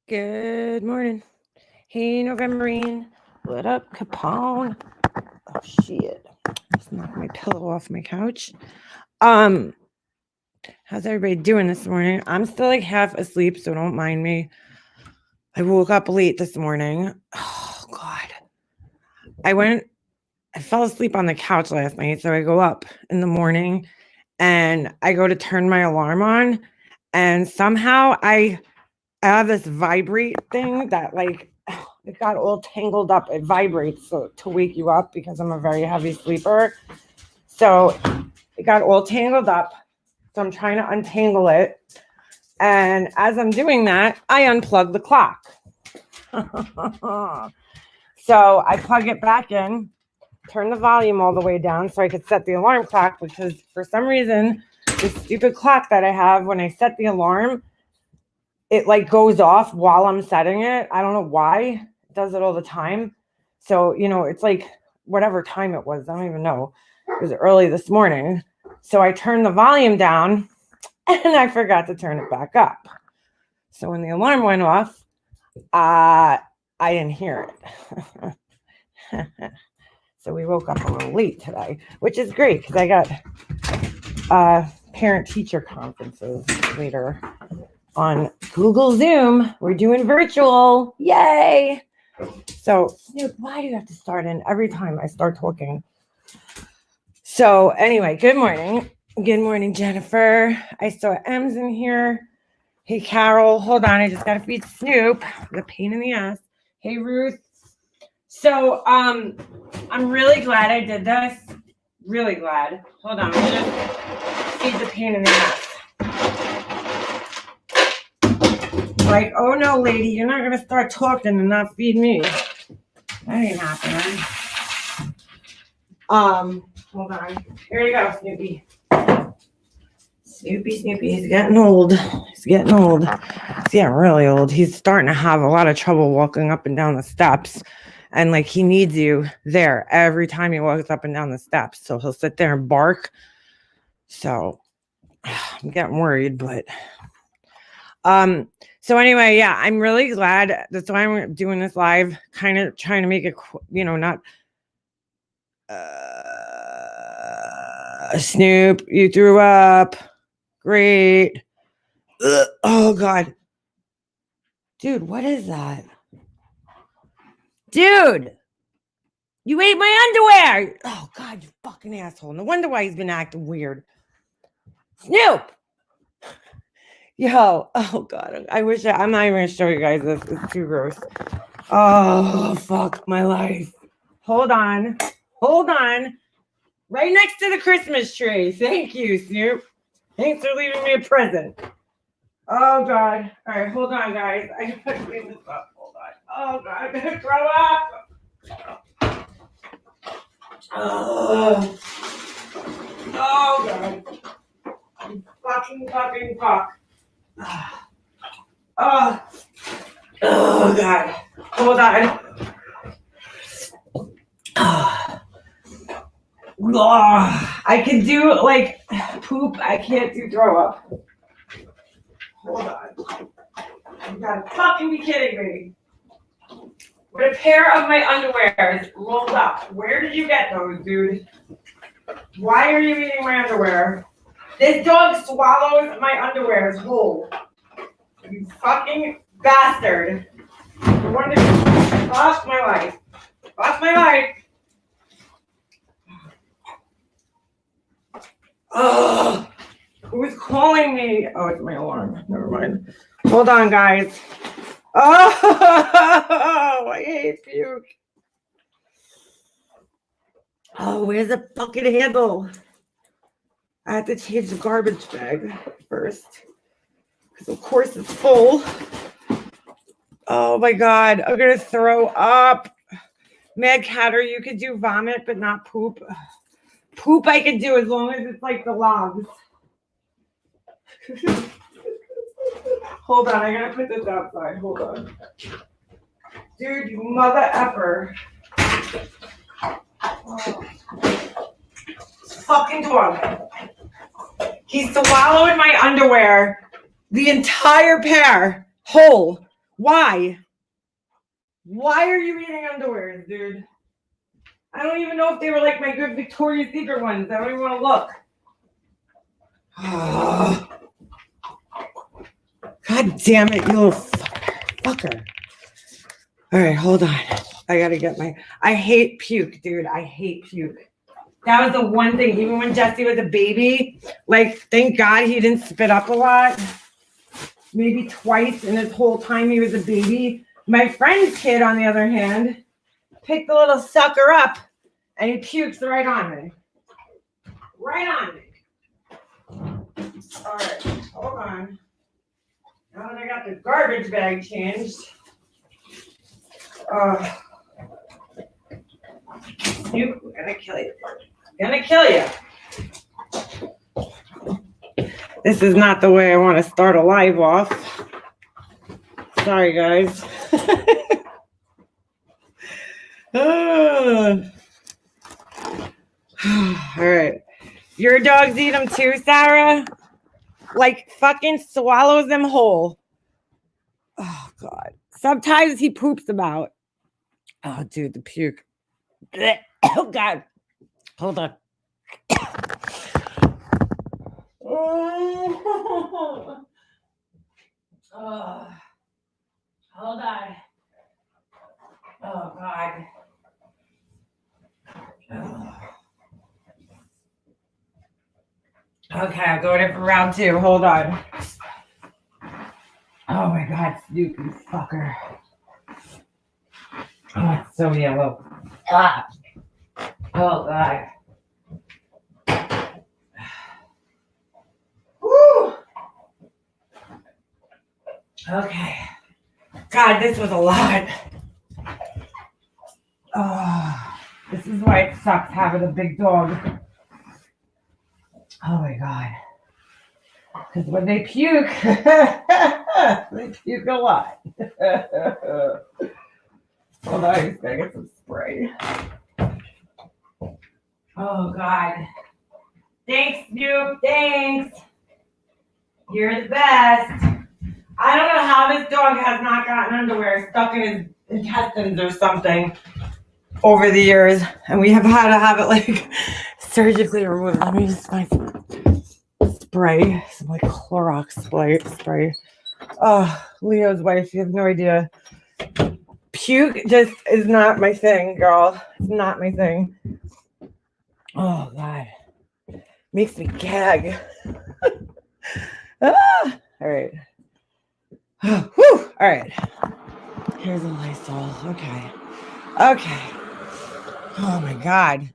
Good morning. Hey, Novemberine. What up, Capone? Oh, shit. Just knocked my pillow off my couch. Um, how's everybody doing this morning? I'm still like half asleep, so don't mind me. I woke up late this morning. Oh, God. I fell asleep on the couch last night, so I go up in the morning and I go to turn my alarm on, and somehow I have this vibrate thing that it got all tangled up. It vibrates so to wake you up because I'm a very heavy sleeper. So it got all tangled up. So I'm trying to untangle it. And as I'm doing that, I unplug the clock. So I plug it back in, turn the volume all the way down so I could set the alarm clock, because for some reason, the stupid clock that I have, when I set the alarm, it like goes off while I'm setting it. I don't know why. It does it all the time. So, it's like whatever time it was. I don't even know. It was early this morning. So I turned the volume down and I forgot to turn it back up. So when the alarm went off, I didn't hear it. So we woke up a little late today, which is great because I got parent-teacher conferences later on Google Zoom. We're doing virtual. Yay! So, Snoop, why do you have to start in every time I start talking? So, anyway, good morning. Good morning, Jennifer. I saw M's in here. Hey, Carol. Hold on. I just got to feed Snoop. The pain in the ass. Hey, Ruth. So, I'm really glad I did this. Really glad. Hold on. I'm going to feed the pain in the ass. Like, oh no, lady, you're not gonna start talking and not feed me. That ain't happening. Hold on. Here you go, Snoopy. Snoopy. He's getting old. He's getting really old. He's starting to have a lot of trouble walking up and down the steps. And like he needs you there every time he walks up and down the steps. So he'll sit there and bark. So I'm getting worried, but so anyway, yeah, I'm really glad. That's why I'm doing this live, kind of trying to make it, not Snoop, you threw up. Great. Ugh. Oh God. Dude, what is that? Dude, you ate my underwear. Oh God, you fucking asshole. No wonder why he's been acting weird. Snoop. Yo, oh God, I'm not even gonna show you guys this. It's too gross. Oh, fuck my life. Hold on. Right next to the Christmas tree. Thank you, Snoop. Thanks for leaving me a present. Oh God. All right, hold on, guys. I gotta clean this up. Hold on. Oh God, I'm gonna throw up. Oh God. Fucking fuck. Oh God. Hold on. I can do like poop. I can't do throw up. Hold on. You gotta fucking be kidding me. With a pair of my underwears rolled up. Where did you get those, dude? Why are you eating my underwear? This dog swallows my underwears whole. You fucking bastard. You wanted to lost my life. Oh, who's calling me? Oh, it's my alarm. Never mind. Hold on, guys. Oh, I hate puke. Oh, where's the fucking handle? I have to change the garbage bag first, because of course it's full. Oh my God, I'm gonna throw up. Mad Catter, you could do vomit, but not poop. Poop I can do as long as it's like the logs. Hold on, I gotta put this outside. Hold on. Dude, you mother effer. Oh. Fucking dog. He swallowed my underwear, the entire pair, whole, Why? Why are you eating underwear, dude? I don't even know if they were like my good Victoria's Secret ones. I don't even want to look. God damn it, you little fucker. All right, hold on. I gotta get I hate puke, dude. I hate puke. That was the one thing, even when Jesse was a baby, like, thank God he didn't spit up a lot. Maybe twice in his whole time he was a baby. My friend's kid, on the other hand, picked the little sucker up and he pukes right on me. Right on me. All right, hold on. Now that I got the garbage bag changed. Snoop, we're gonna kill you. Gonna kill you. This is not the way I want to start a live off. Sorry, guys. All right. Your dogs eat them too, Sarah? Like fucking swallows them whole. Oh, God. Sometimes he poops them out. Oh, dude, the puke. Oh, God. Hold on. Oh, hold on. Oh, God. Oh. Okay, I'll go in for round 2. Hold on. Oh, my God, Snoopy fucker. Oh, it's so yellow. Ah. Oh, God. Woo. Okay. God, this was a lot. Oh, this is why it sucks having a big dog. Oh, my God. Because when they puke, they puke a lot. Hold on, I just gotta get some spray. Oh, God. Thanks, Snoop. Thanks. You're the best. I don't know how this dog has not gotten underwear stuck in his intestines or something over the years. And we have had to have it like surgically removed. Let me just find some spray, some like Clorox spray. Oh, Leo's wife, you have no idea. Puke just is not my thing, girl. It's not my thing. Oh, God. Makes me gag. All right. Whew. All right. Here's a Lysol. Okay. Oh, my God.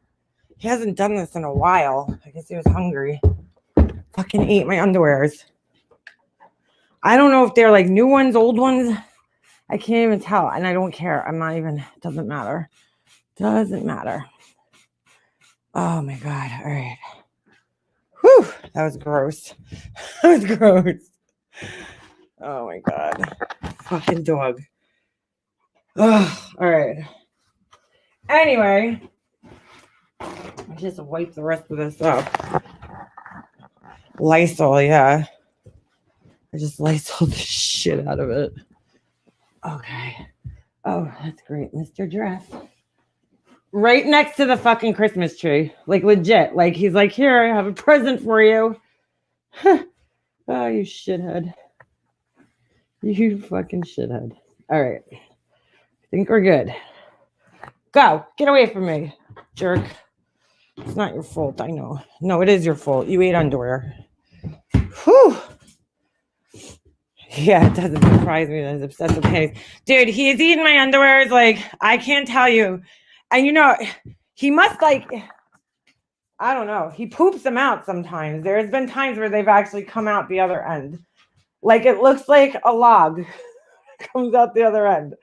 He hasn't done this in a while. I guess he was hungry. Fucking ate my underwears. I don't know if they're like new ones, old ones. I can't even tell. And I don't care. I'm not even, doesn't matter. Doesn't matter. Oh, my God. All right. Whew. That was gross. That was gross. Oh, my God. Fucking dog. Oh, all right. Anyway, I just wipe the rest of this up. Lysol, yeah. I just Lysol the shit out of it. Okay. Oh, that's great, Mr. Dress. Right next to the fucking Christmas tree. Like, legit. Like, he's like, here, I have a present for you. Oh, you shithead. You fucking shithead. All right. I think we're good. Go. Get away from me, jerk. It's not your fault, I know. No, it is your fault. You ate underwear. Whew. Yeah, it doesn't surprise me that he's obsessed with panties. Dude, he's eating my underwears like, I can't tell you. And you know, he must like, I don't know. He poops them out sometimes. There's been times where they've actually come out the other end. Like it looks like a log comes out the other end.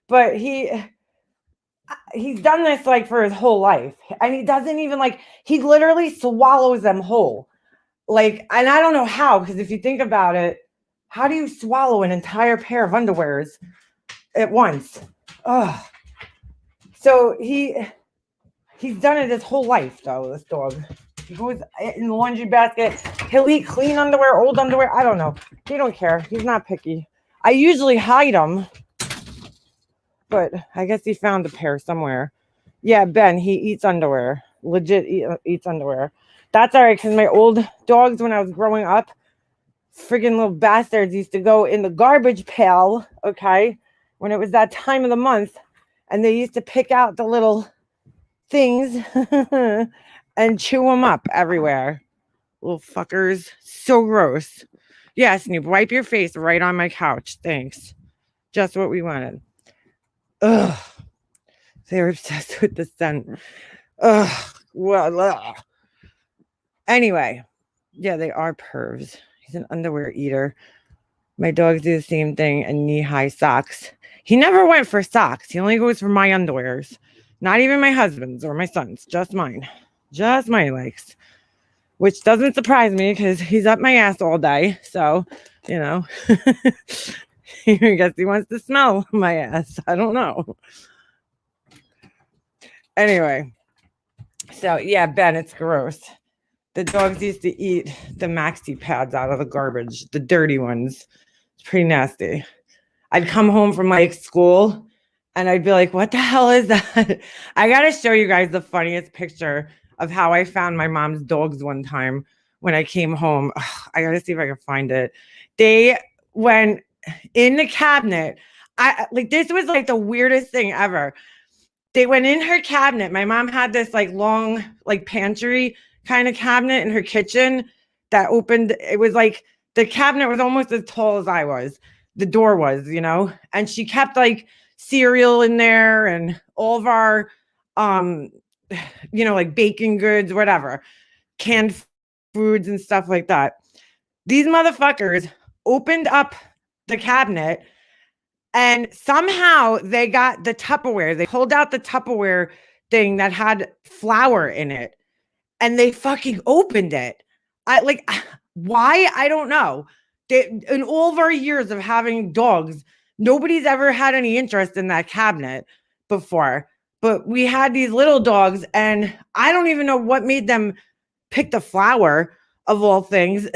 But he's done this like for his whole life. And he doesn't even like, he literally swallows them whole. Like, and I don't know how, because if you think about it, how do you swallow an entire pair of underwears at once? Oh, so he's done it his whole life, though, this dog. He goes in the laundry basket. He'll eat clean underwear, old underwear. I don't know. He don't care. He's not picky. I usually hide them, but I guess he found a pair somewhere. Yeah, Ben, he eats underwear. Legit eats underwear. That's all right, because my old dogs, when I was growing up, friggin' little bastards used to go in the garbage pail, okay, when it was that time of the month, and they used to pick out the little things and chew them up everywhere. Little fuckers. So gross. Yeah, Snoop, wipe your face right on my couch. Thanks. Just what we wanted. Ugh. They're obsessed with the scent. Ugh. Well, ugh. Anyway, yeah, they are pervs. He's an underwear eater. My dogs do the same thing, and knee-high socks. He never went for socks. He only goes for my underwears. Not even my husband's or my son's. Just mine. Just my legs. Which doesn't surprise me because he's up my ass all day. So, you know, I guess he wants to smell my ass. I don't know. Anyway, so yeah, Ben, it's gross. The dogs used to eat the maxi pads out of the garbage, the dirty ones. It's pretty nasty. I'd come home from like school and I'd be like, what the hell is that? I got to show you guys the funniest picture of how I found my mom's dogs one time when I came home. Ugh, I got to see if I can find it. They went in the cabinet. This was like the weirdest thing ever. They went in her cabinet. My mom had this like long, like pantry kind of cabinet in her kitchen that opened. It was like the cabinet was almost as tall as I was. The door was, you know, and she kept like cereal in there and all of our, you know, like baking goods, whatever, canned foods and stuff like that. These motherfuckers opened up the cabinet and somehow they got the Tupperware. They pulled out the Tupperware thing that had flour in it and they fucking opened it. Why? I don't know. In all of our years of having dogs, nobody's ever had any interest in that cabinet before. But we had these little dogs, and I don't even know what made them pick the flour of all things.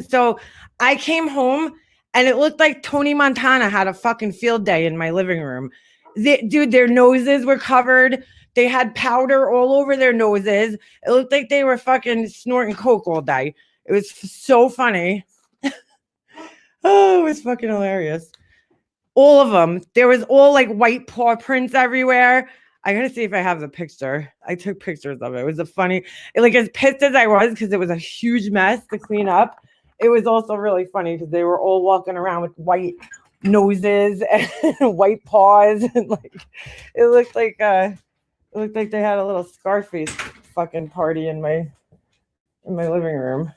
So I came home, and it looked like Tony Montana had a fucking field day in my living room. Dude, their noses were covered. They had powder all over their noses. It looked like they were fucking snorting coke all day. It was so funny. Oh, it was fucking hilarious. All of them. There was all like white paw prints everywhere. I gotta see if I have the picture. I took pictures of it. It was like as pissed as I was because it was a huge mess to clean up. It was also really funny because they were all walking around with white noses and white paws, and like it looked like they had a little Scarface fucking party in my living room.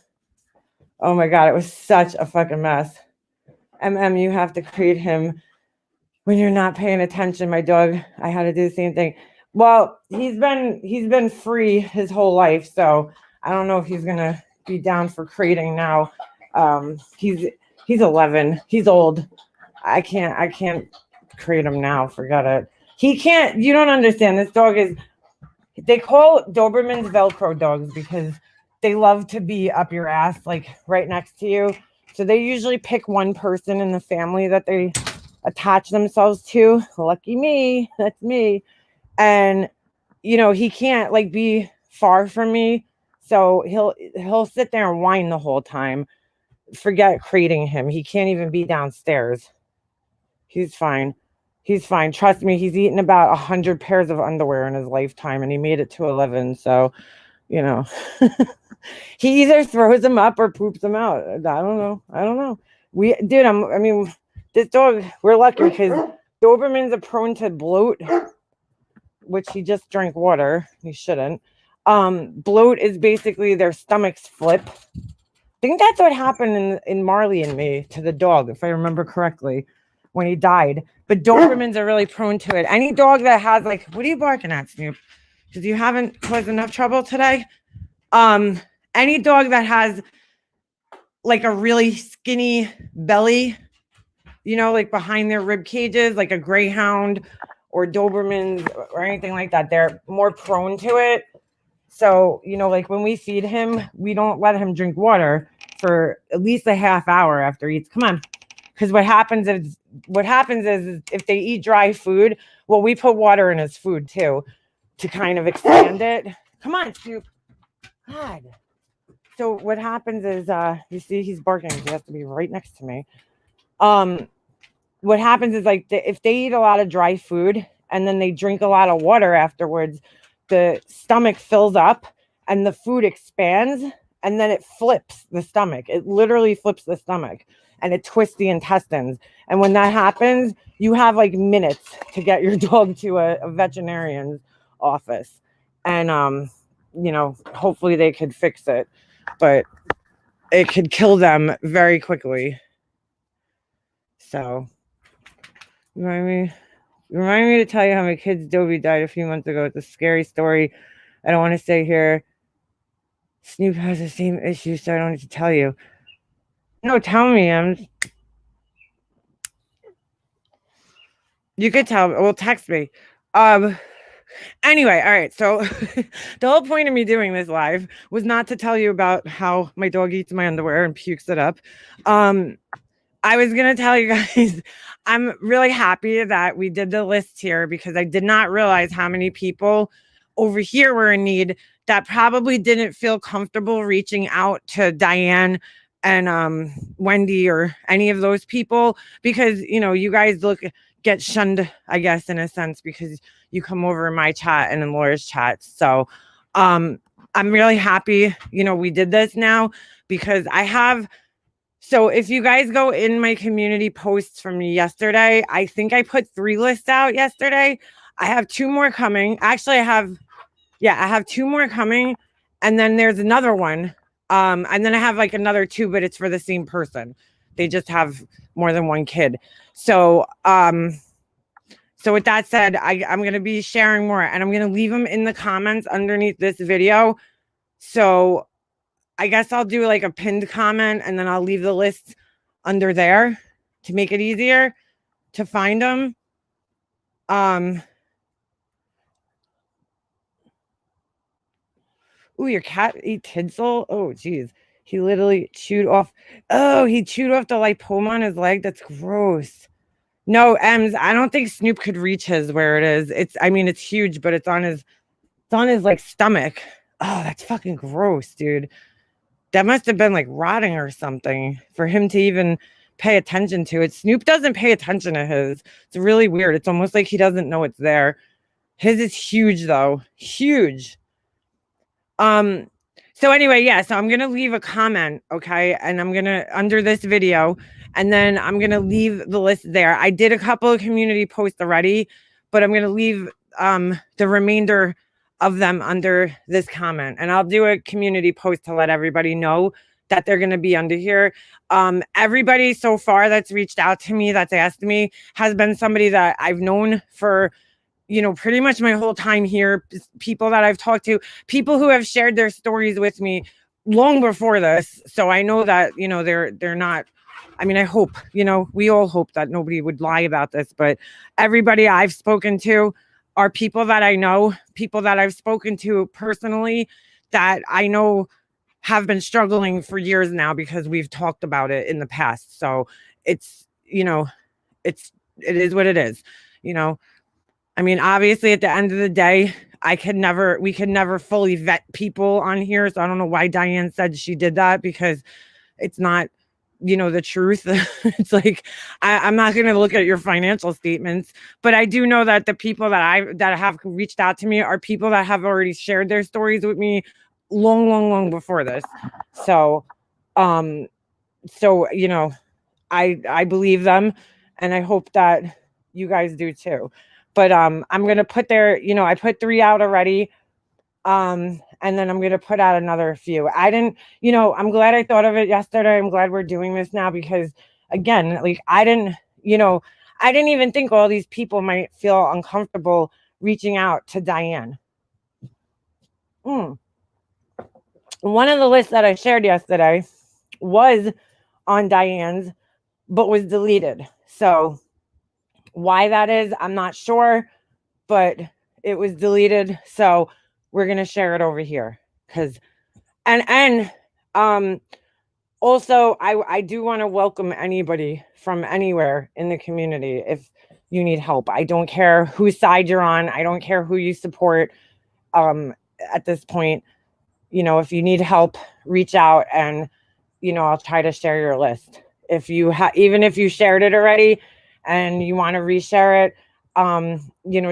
Oh my god, it was such a fucking mess. You have to create him when you're not paying attention. My dog, I had to do the same thing. Well, he's been free his whole life, so I don't know if he's gonna be down for crating now. He's 11. He's old. I can't crate him now. Forget it. He can't. You don't understand. This dog is. They call Dobermans Velcro dogs because they love to be up your ass, like right next to you. So they usually pick one person in the family that they attach themselves to. Lucky me, that's me. And you know, he can't like be far from me. So he'll sit there and whine the whole time. Forget crating him. He can't even be downstairs. He's fine. He's fine. Trust me, he's eaten about 100 pairs of underwear in his lifetime and he made it to 11. So, you know. He either throws them up or poops them out. I don't know. This dog, we're lucky because Dobermans are prone to bloat, which he just drank water. He shouldn't. Bloat is basically their stomachs flip. I think that's what happened in Marley and Me to the dog, if I remember correctly, when he died. But Dobermans are really prone to it. Any dog that has like, what are you barking at, Snoop? Because you haven't caused enough trouble today. Any dog that has like a really skinny belly, you know, like behind their rib cages, like a greyhound or Dobermans or anything like that, they're more prone to it. So, you know, like when we feed him, we don't let him drink water for at least a half hour after he eats. Come on. Because what happens is if they eat dry food, well, we put water in his food too to kind of expand it. Come on, Snoop. God. So what happens is, you see, he's barking. He has to be right next to me. What happens is like if they eat a lot of dry food and then they drink a lot of water afterwards, the stomach fills up and the food expands and then it flips the stomach. It literally flips the stomach and it twists the intestines. And when that happens, you have like minutes to get your dog to a veterinarian's office. And, hopefully they could fix it, but it could kill them very quickly. So remind me to tell you how my kid's Dobie died a few months ago. It's a scary story. I don't want to stay here. Snoop has the same issue, so I don't need to tell you. No, tell me. You could tell. Well, text me. Anyway, all right. So the whole point of me doing this live was not to tell you about how my dog eats my underwear and pukes it up. I was going to tell you guys, I'm really happy that we did the list here because I did not realize how many people over here were in need that probably didn't feel comfortable reaching out to Diane and Wendy or any of those people because, you guys get shunned, I guess, in a sense, because you come over in my chat and in Laura's chat. So I'm really happy, we did this now because so if you guys go in my community posts from yesterday, I think I put 3 lists out yesterday. I have 2 more coming. Actually, I have 2 more coming. And then there's another one. And then I have like another 2, but it's for the same person. They just have more than 1 kid. So, so with that said, I'm going to be sharing more and I'm going to leave them in the comments underneath this video. So I guess I'll do like a pinned comment and then I'll leave the list under there to make it easier to find them. Ooh, your cat ate tinsel? Oh, geez. He literally chewed off. Oh, he chewed off the lipoma on his leg. That's gross. No, Ems, I don't think Snoop could reach his where it is. It's huge, but it's on his like stomach. Oh, that's fucking gross, dude. That must have been like rotting or something for him to even pay attention to it. Snoop doesn't pay attention to his. It's really weird. It's almost like he doesn't know it's there. His is huge though. Huge. So anyway, yeah, so I'm going to leave a comment, okay? And I'm going to under this video and then I'm going to leave the list there. I did a couple of community posts already, but I'm going to leave the remainder of them under this comment and I'll do a community post to let everybody know that they're going to be under here. Everybody so far that's reached out to me, that's asked me, has been somebody that I've known for pretty much my whole time here, people that I've talked to, people who have shared their stories with me long before this. So I know that, they're not, I hope, we all hope that nobody would lie about this, but everybody I've spoken to are people that I know, people that I've spoken to personally that I know have been struggling for years now because we've talked about it in the past. So it's, it is what it is, obviously at the end of the day, we could never fully vet people on here. So I don't know why Diane said she did that because it's not, the truth. It's like, I'm not going to look at your financial statements, but I do know that the people that have reached out to me are people that have already shared their stories with me long before this. So, I believe them and I hope that you guys do too. But I'm going to put I put 3 out already. And then I'm going to put out another few. I didn't, I'm glad I thought of it yesterday. I'm glad we're doing this now because again, like I didn't even think all these people might feel uncomfortable reaching out to Diane. One of the lists that I shared yesterday was on Diane's, but was deleted. So why that is, I'm not sure, but it was deleted. So we're going to share it over here because, and Also, I do want to welcome anybody from anywhere in the community if you need help. I don't care whose side you're on. I don't care who you support. At this point, if you need help, reach out and, I'll try to share your list. If you even if you shared it already and you want to reshare it,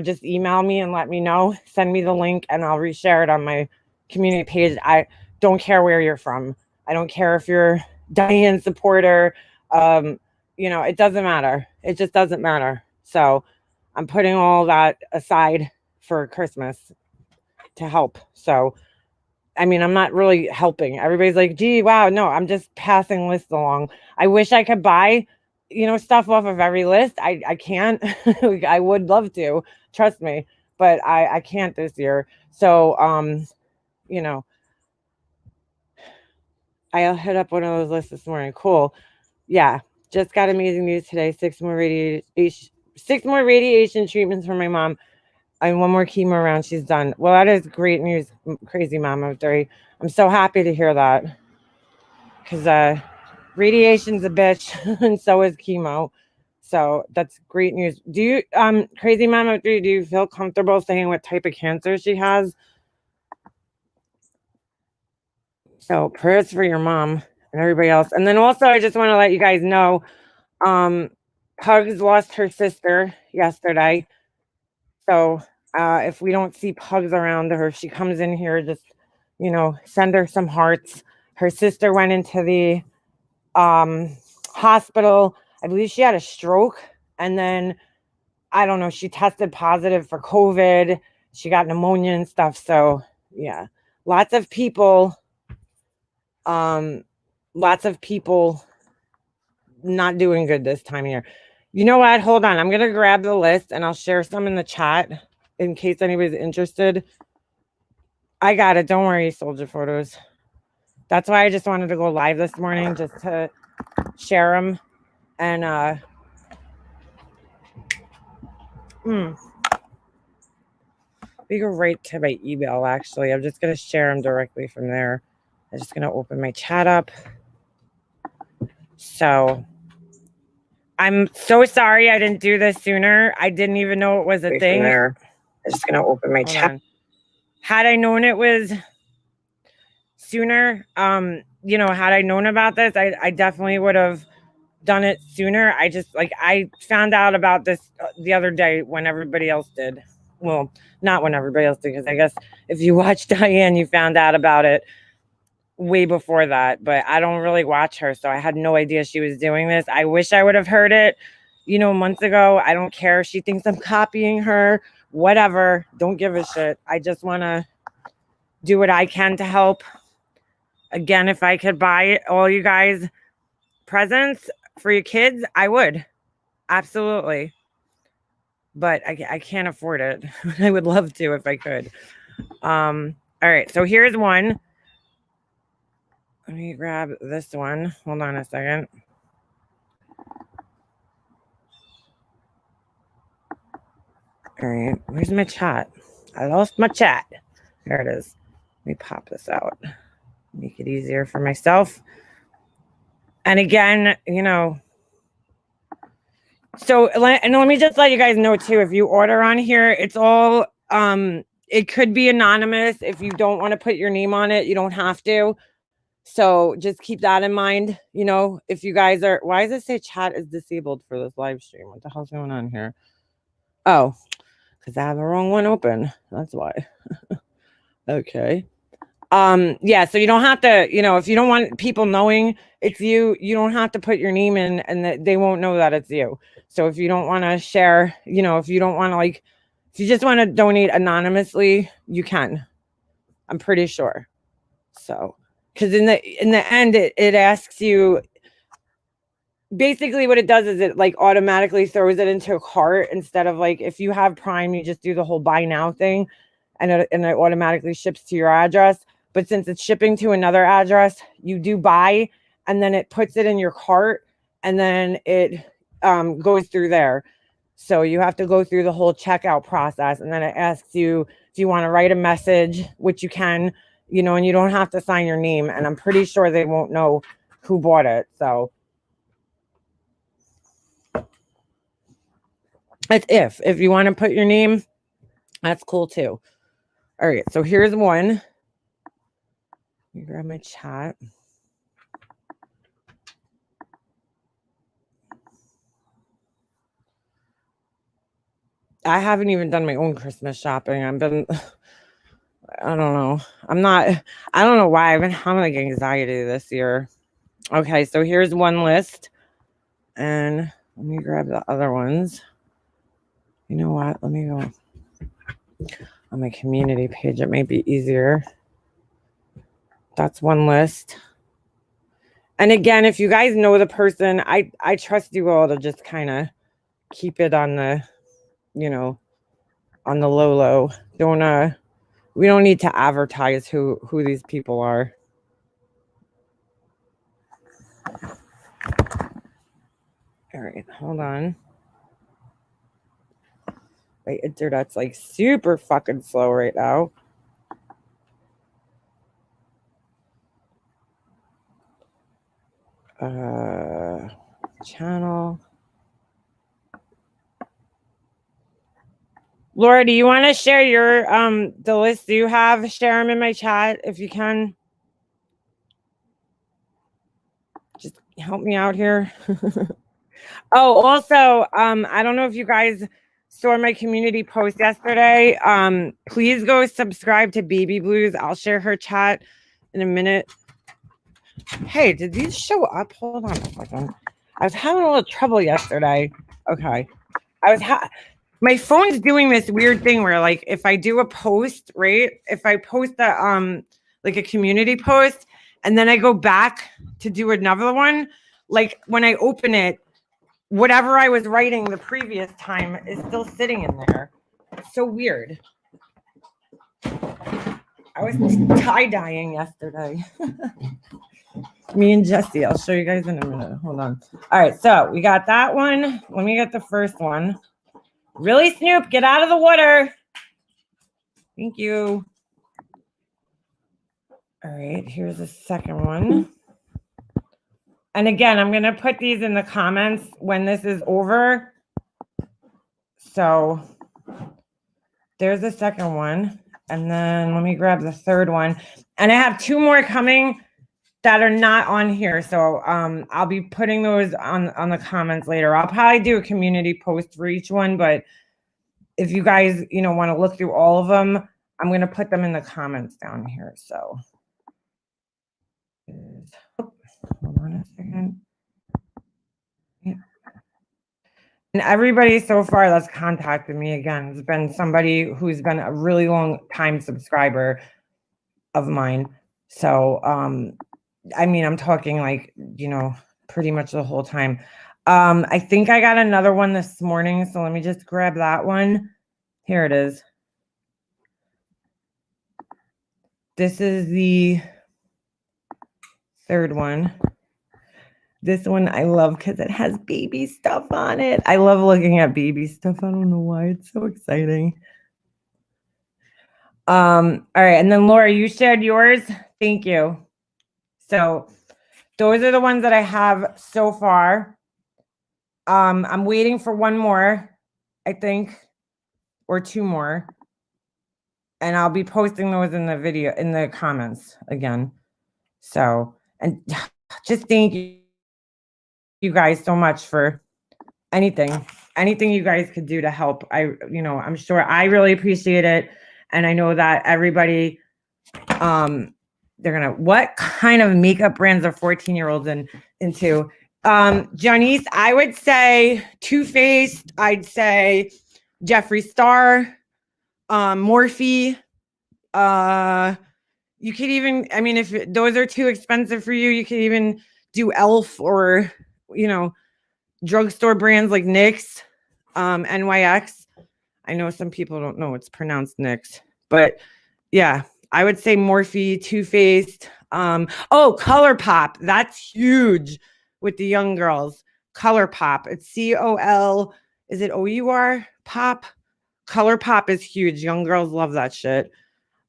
just email me and let me know. Send me the link and I'll reshare it on my community page. I don't care where you're from. I don't care if you're Diane supporter. It doesn't matter. It just doesn't matter. So I'm putting all that aside for Christmas to help. So, I mean, I'm not really helping. Everybody's like, gee, wow. No, I'm just passing lists along. I wish I could buy, stuff off of every list. I can't. I would love to, trust me, but I can't this year. So, I hit up one of those lists this morning. Cool. Yeah. Just got amazing news today. 6 more radiation treatments for my mom. And 1 more chemo round. She's done. Well, that is great news. Crazy mom of 3. I'm so happy to hear that. Because radiation's a bitch. And so is chemo. So that's great news. Do you, crazy mom of 3, do you feel comfortable saying what type of cancer she has? So prayers for your mom and everybody else. And then also, I just want to let you guys know, Pugs lost her sister yesterday. So if we don't see Pugs around her, if she comes in here, just, send her some hearts. Her sister went into the hospital. I believe she had a stroke. And then, I don't know, she tested positive for COVID. She got pneumonia and stuff. So, yeah, lots of people not doing good this time of year. You know what? Hold on. I'm going to grab the list and I'll share some in the chat in case anybody's interested. I got it. Don't worry, soldier photos. That's why I just wanted to go live this morning, just to share them. And, we go right to my email, actually. I'm just going to share them directly from there. I'm just going to open my chat up. So I'm so sorry I didn't do this sooner. I didn't even know it was a thing. I'm just going to open my chat. Had I known it was sooner, had I known about this, I definitely would have done it sooner. I found out about this the other day when everybody else did. Well, not when everybody else did, because I guess if you watch Diane, you found out about it way before that, but I don't really watch her, so I had no idea she was doing this. I wish I would have heard it, months ago. I don't care. She thinks I'm copying her, whatever. Don't give a shit. I just want to do what I can to help. Again, if I could buy all you guys presents for your kids, I would. Absolutely. But I can't afford it. I would love to if I could. All right, so here's one. Let me grab this one. Hold on a second. All right, where's my chat? I lost my chat. There it is. Let me pop this out. Make it easier for myself. And again, so, and let me just let you guys know too, if you order on here, it's all, it could be anonymous. If you don't want to put your name on it, you don't have to. So just keep that in mind. If you guys are, why does it say chat is disabled for this live stream? What the hell's going on here? Oh, because I have the wrong one open. That's why. Okay. Yeah, so you don't have to, if you don't want people knowing it's you, you don't have to put your name in and they won't know that it's you. So if you don't want to share, if you don't want to if you just want to donate anonymously, you can. I'm pretty sure. So, because in the end, it asks you, basically what it does is it automatically throws it into a cart instead of if you have Prime, you just do the whole buy now thing and it automatically ships to your address. But since it's shipping to another address, you do buy and then it puts it in your cart and then it goes through there. So you have to go through the whole checkout process. And then it asks you if you want to write a message, which you can, and you don't have to sign your name. And I'm pretty sure they won't know who bought it. So it's if you want to put your name, that's cool too. All right, so here's one. Let me grab my chat. I haven't even done my own Christmas shopping. I don't know. I don't know why I've been having like anxiety this year. Okay, so here's one list. And let me grab the other ones. You know what? Let me go on my community page. It may be easier. That's one list. And again, if you guys know the person, I trust you all to just kind of keep it on the, on the low. We don't need to advertise who these people are. All right, hold on. Wait, that's like super fucking slow right now. Channel. Laura, do you want to share your the list you have? Share them in my chat if you can. Just help me out here. Oh, also, I don't know if you guys saw my community post yesterday. Please go subscribe to Baby Blues. I'll share her chat in a minute. Hey, did these show up? Hold on a second. I was having a little trouble yesterday. Okay. My phone's doing this weird thing where, like, if I do a post, right? If I post like a community post, and then I go back to do another one, like when I open it, whatever I was writing the previous time is still sitting in there. It's so weird. I was tie-dyeing yesterday. Me and Jesse. I'll show you guys in a minute. Hold on. All right, so we got that one. Let me get the first one. Really, Snoop, get out of the water. Thank you. All right, here's the second one. And again, I'm going to put these in the comments when this is over. So there's the second one. And then let me grab the third one. And I have two more coming that are not on here. So I'll be putting those on the comments later. I'll probably do a community post for each one. But if you guys, want to look through all of them, I'm going to put them in the comments down here. So hold on a second. Yeah. And everybody so far that's contacted me again has been somebody who's been a really long time subscriber of mine. So, I'm talking like, pretty much the whole time. I think I got another one this morning. So let me just grab that one. Here it is. This is the third one. This one I love because it has baby stuff on it. I love looking at baby stuff. I don't know why. It's so exciting. All right. And then Laura, you shared yours. Thank you. So those are the ones that I have so far. I'm waiting for one more, I think, or two more. And I'll be posting those in the video, in the comments again. So, and just thank you guys so much for anything you guys could do to help. I'm sure I really appreciate it. And I know that everybody, what kind of makeup brands are 14-year-olds into? Janice, I would say Too Faced. I'd say Jeffree Star, Morphe. You could even, if those are too expensive for you, you could even do Elf or, drugstore brands like NYX, NYX. I know some people don't know it's pronounced NYX, but yeah, I would say Morphe, Too Faced. ColourPop. That's huge with the young girls. ColourPop. It's COL. Is it OUR? Pop. ColourPop is huge. Young girls love that shit.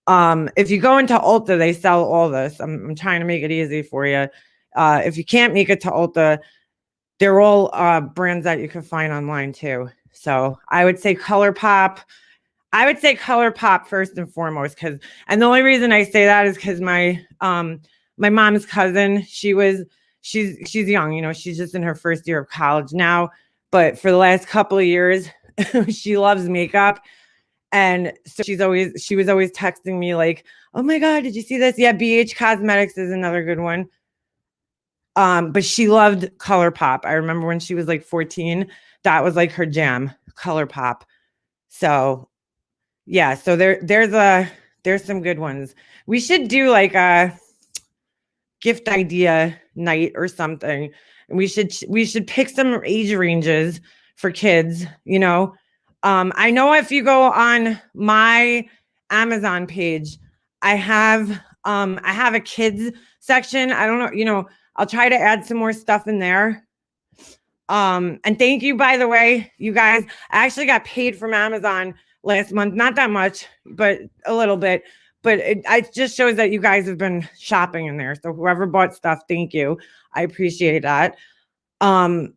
If you go into Ulta, they sell all this. I'm trying to make it easy for you. If you can't make it to Ulta, they're all brands that you can find online too. So I would say ColourPop. I would say ColourPop first and foremost, and the only reason I say that is because my mom's cousin, she's young, you know, she's just in her first year of college now, but for the last couple of years, she loves makeup. And so she was always texting me like, oh my God, did you see this? Yeah, BH Cosmetics is another good one. But she loved ColourPop. I remember when she was like 14, that was like her jam, ColourPop. So yeah, so there's some good ones. We should do like a gift idea night or something. And we should pick some age ranges for kids, you know. I know if you go on my Amazon page, I have a kids section. I don't know, you know, I'll try to add some more stuff in there. And thank you, by the way, you guys. I actually got paid from Amazon last month. Not that much, but a little bit. But it just shows that you guys have been shopping in there. So whoever bought stuff, thank you. I appreciate that. So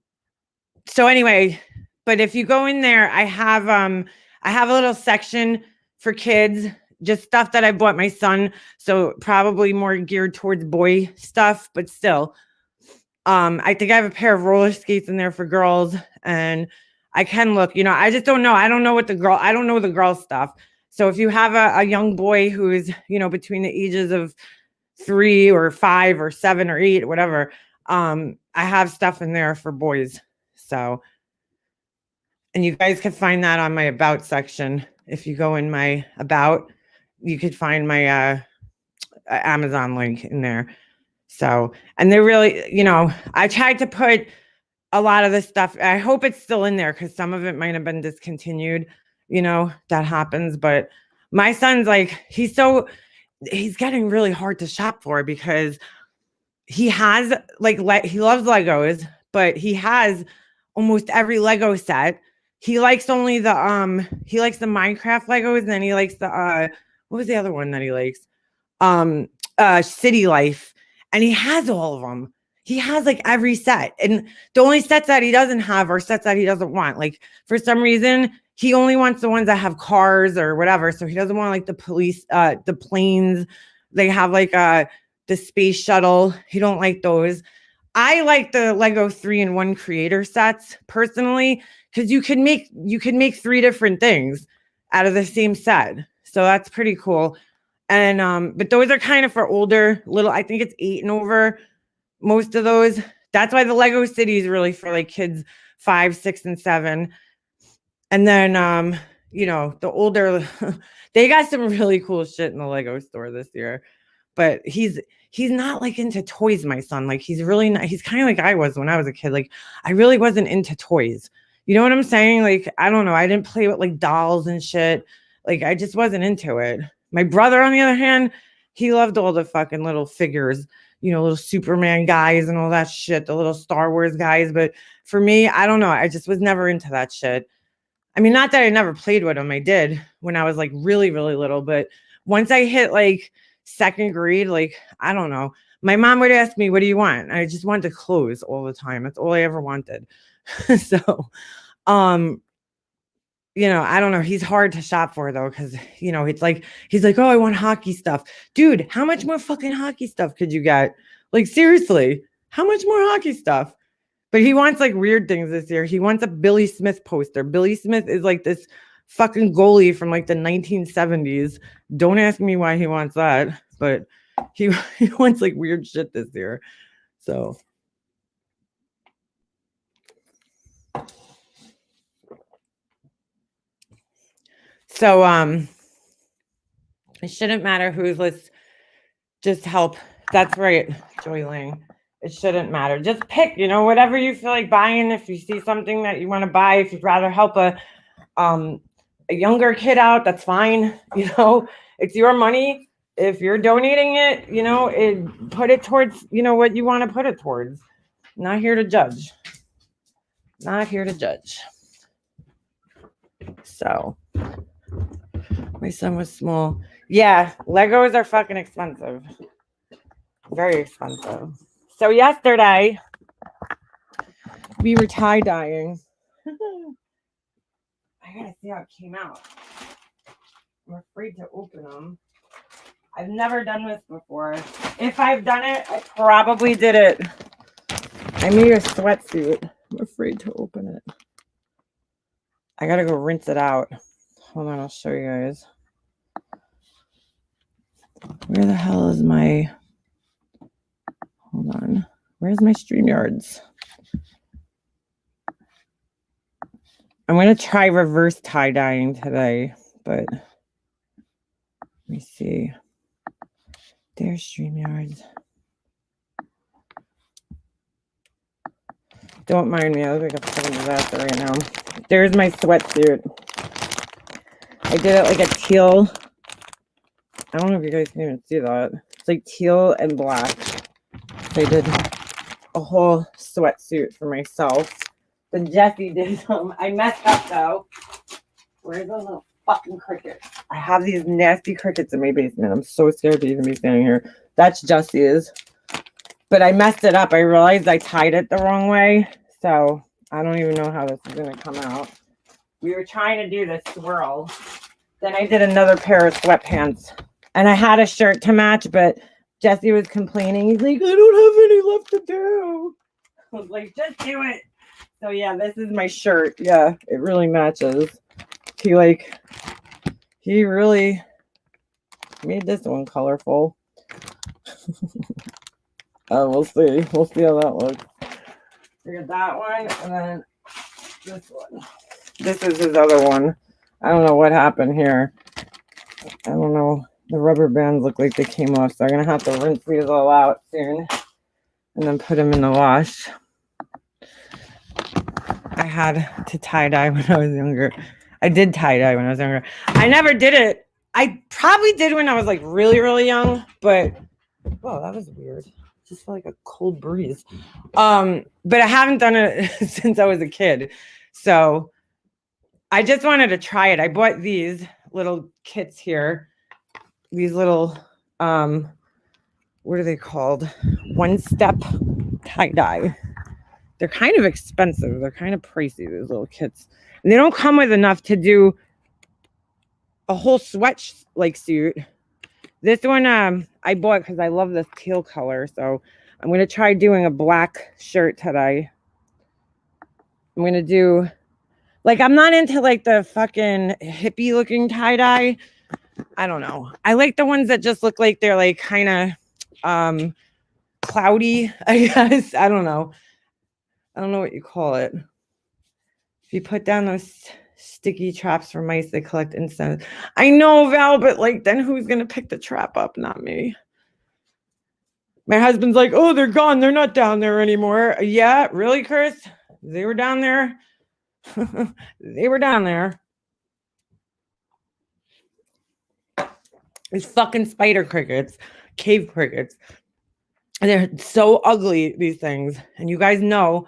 anyway, but if you go in there, I have a little section for kids, just stuff that I bought my son. So probably more geared towards boy stuff, but still. I think I have a pair of roller skates in there for girls, and I can look, you know, I just don't know. I don't know the girl stuff. So if you have a young boy who's, you know, between the ages of 3 or 5 or 7 or 8, whatever, I have stuff in there for boys. So, and you guys can find that on my about section. If you go in my about, you could find my Amazon link in there. So, and they're really, you know, I tried to put a lot of this stuff. I hope it's still in there because some of it might have been discontinued, you know, that happens. But my son's like, he's getting really hard to shop for because he has he loves Legos, but he has almost every Lego set. He likes only the Minecraft Legos, and then he likes the what was the other one that he likes? City Life. And he has all of them. He has like every set. And the only sets that he doesn't have are sets that he doesn't want. Like for some reason, he only wants the ones that have cars or whatever. So he doesn't want like the planes. They have like the space shuttle. He don't like those. I like the Lego 3-in-1 creator sets personally, because you can make 3 different things out of the same set. So that's pretty cool. And but those are kind of for older little, I think it's 8 and over, most of those. That's why the Lego City is really for like kids 5, 6, and 7. And then you know, the older they got some really cool shit in the Lego store this year. But he's not like into toys, my son. Like he's really not, he's kind of like I was when I was a kid. Like I really wasn't into toys. You know what I'm saying? Like, I don't know. I didn't play with like dolls and shit. Like I just wasn't into it. My brother, on the other hand, he loved all the fucking little figures, you know, little Superman guys and all that shit, the little Star Wars guys. But for me, I don't know. I just was never into that shit. I mean, not that I never played with them. I did when I was like really, really little. But once I hit like 2nd grade, like, I don't know. My mom would ask me, what do you want? And I just wanted clothes all the time. That's all I ever wanted. So, you know, I don't know. He's hard to shop for though, because you know, it's like he's like, oh, I want hockey stuff. Dude, how much more fucking hockey stuff could you get? Like, seriously, how much more hockey stuff? But he wants like weird things this year. He wants a Billy Smith poster. Billy Smith is like this fucking goalie from like the 1970s. Don't ask me why he wants that, but he wants like weird shit this year. So it shouldn't matter who's let's just help. That's right, Joy Lang. It shouldn't matter. Just pick, you know, whatever you feel like buying. If you see something that you want to buy, if you'd rather help a younger kid out, that's fine. You know, it's your money. If you're donating it, you know, put it towards, you know, what you want to put it towards. Not here to judge. Not here to judge. So my son was small. Yeah, Legos are fucking expensive. Very expensive. So yesterday, we were tie-dyeing. I gotta see how it came out. I'm afraid to open them. I've never done this before. If I've done it, I probably did it. I made a sweatsuit. I'm afraid to open it. I gotta go rinse it out. Hold on, I'll show you guys. Where the hell is my... Hold on. Where's my StreamYards? I'm going to try reverse tie-dyeing today, but let me see. There's StreamYards. Don't mind me. I look like a fucking disaster right now. There's my sweatsuit. I did it like a teal. I don't know if you guys can even see that. It's like teal and black. I did a whole sweatsuit for myself. Then Jesse did some. I messed up though. Where's those little fucking crickets? I have these nasty crickets in my basement. I'm so scared to even be standing here. That's Jesse's. But I messed it up. I realized I tied it the wrong way. So I don't even know how this is going to come out. We were trying to do this swirl. Then I did another pair of sweatpants. And I had a shirt to match, but Jesse was complaining. He's like, I don't have any left to do. I was like, just do it. So yeah, this is my shirt. Yeah, it really matches. He really made this one colorful. We'll see. We'll see how that looks. We got that one, and then this one. This is his other one. I don't know what happened here. I don't know. The rubber bands look like they came off, so I'm going to have to rinse these all out soon and then put them in the wash. I had to tie-dye when I was younger. I did tie-dye when I was younger. I never did it. I probably did when I was like really, really young, but whoa, that was weird. Just felt like a cold breeze. But I haven't done it since I was a kid. So I just wanted to try it. I bought these little kits here. These little, what are they called? One-step tie-dye. They're kind of expensive. They're kind of pricey, these little kits. And they don't come with enough to do a whole sweat like suit. This one I bought because I love this teal color. So I'm going to try doing a black shirt today. I'm going to do, like, I'm not into like the fucking hippie looking tie-dye. I don't know. I like the ones that just look like they're like kind of cloudy, I guess. I don't know. I don't know what you call it. If you put down those sticky traps for mice, they collect insects. I know, Val, but like then who's going to pick the trap up? Not me. My husband's like, oh, they're gone. They're not down there anymore. Yeah, really, Chris? They were down there. They were down there. These fucking spider crickets, cave crickets. And they're so ugly, these things. And you guys know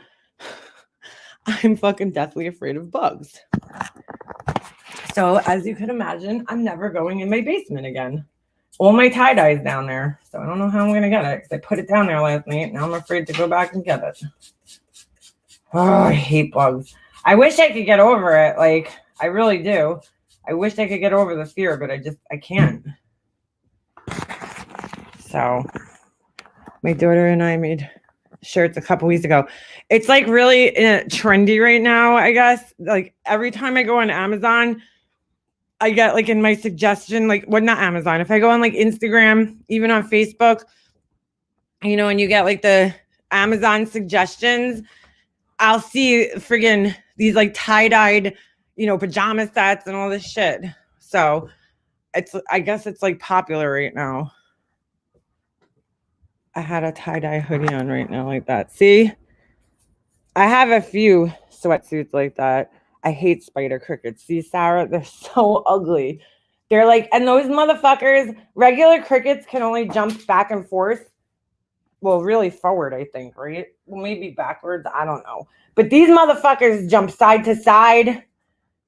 I'm fucking deathly afraid of bugs. So as you can imagine, I'm never going in my basement again. All my tie-dye is down there. So I don't know how I'm going to get it because I put it down there last night. Now I'm afraid to go back and get it. Oh, I hate bugs. I wish I could get over it. Like, I really do. I wish I could get over the fear, but I can't. So my daughter and I made shirts a couple weeks ago. It's like really trendy right now, I guess. Like every time I go on Amazon, I get like in my suggestion, like well, not Amazon. If I go on like Instagram, even on Facebook, you know, and you get like the Amazon suggestions, I'll see friggin' these like tie-dyed, you know, pajama sets and all this shit. So I guess it's like popular right now. I had a tie-dye hoodie on right now like that. See? I have a few sweatsuits like that. I hate spider crickets. See, Sarah, they're so ugly. They're like, and those motherfuckers, regular crickets can only jump back and forth. Well, really forward, I think, right? Well, maybe backwards. I don't know. But these motherfuckers jump side to side.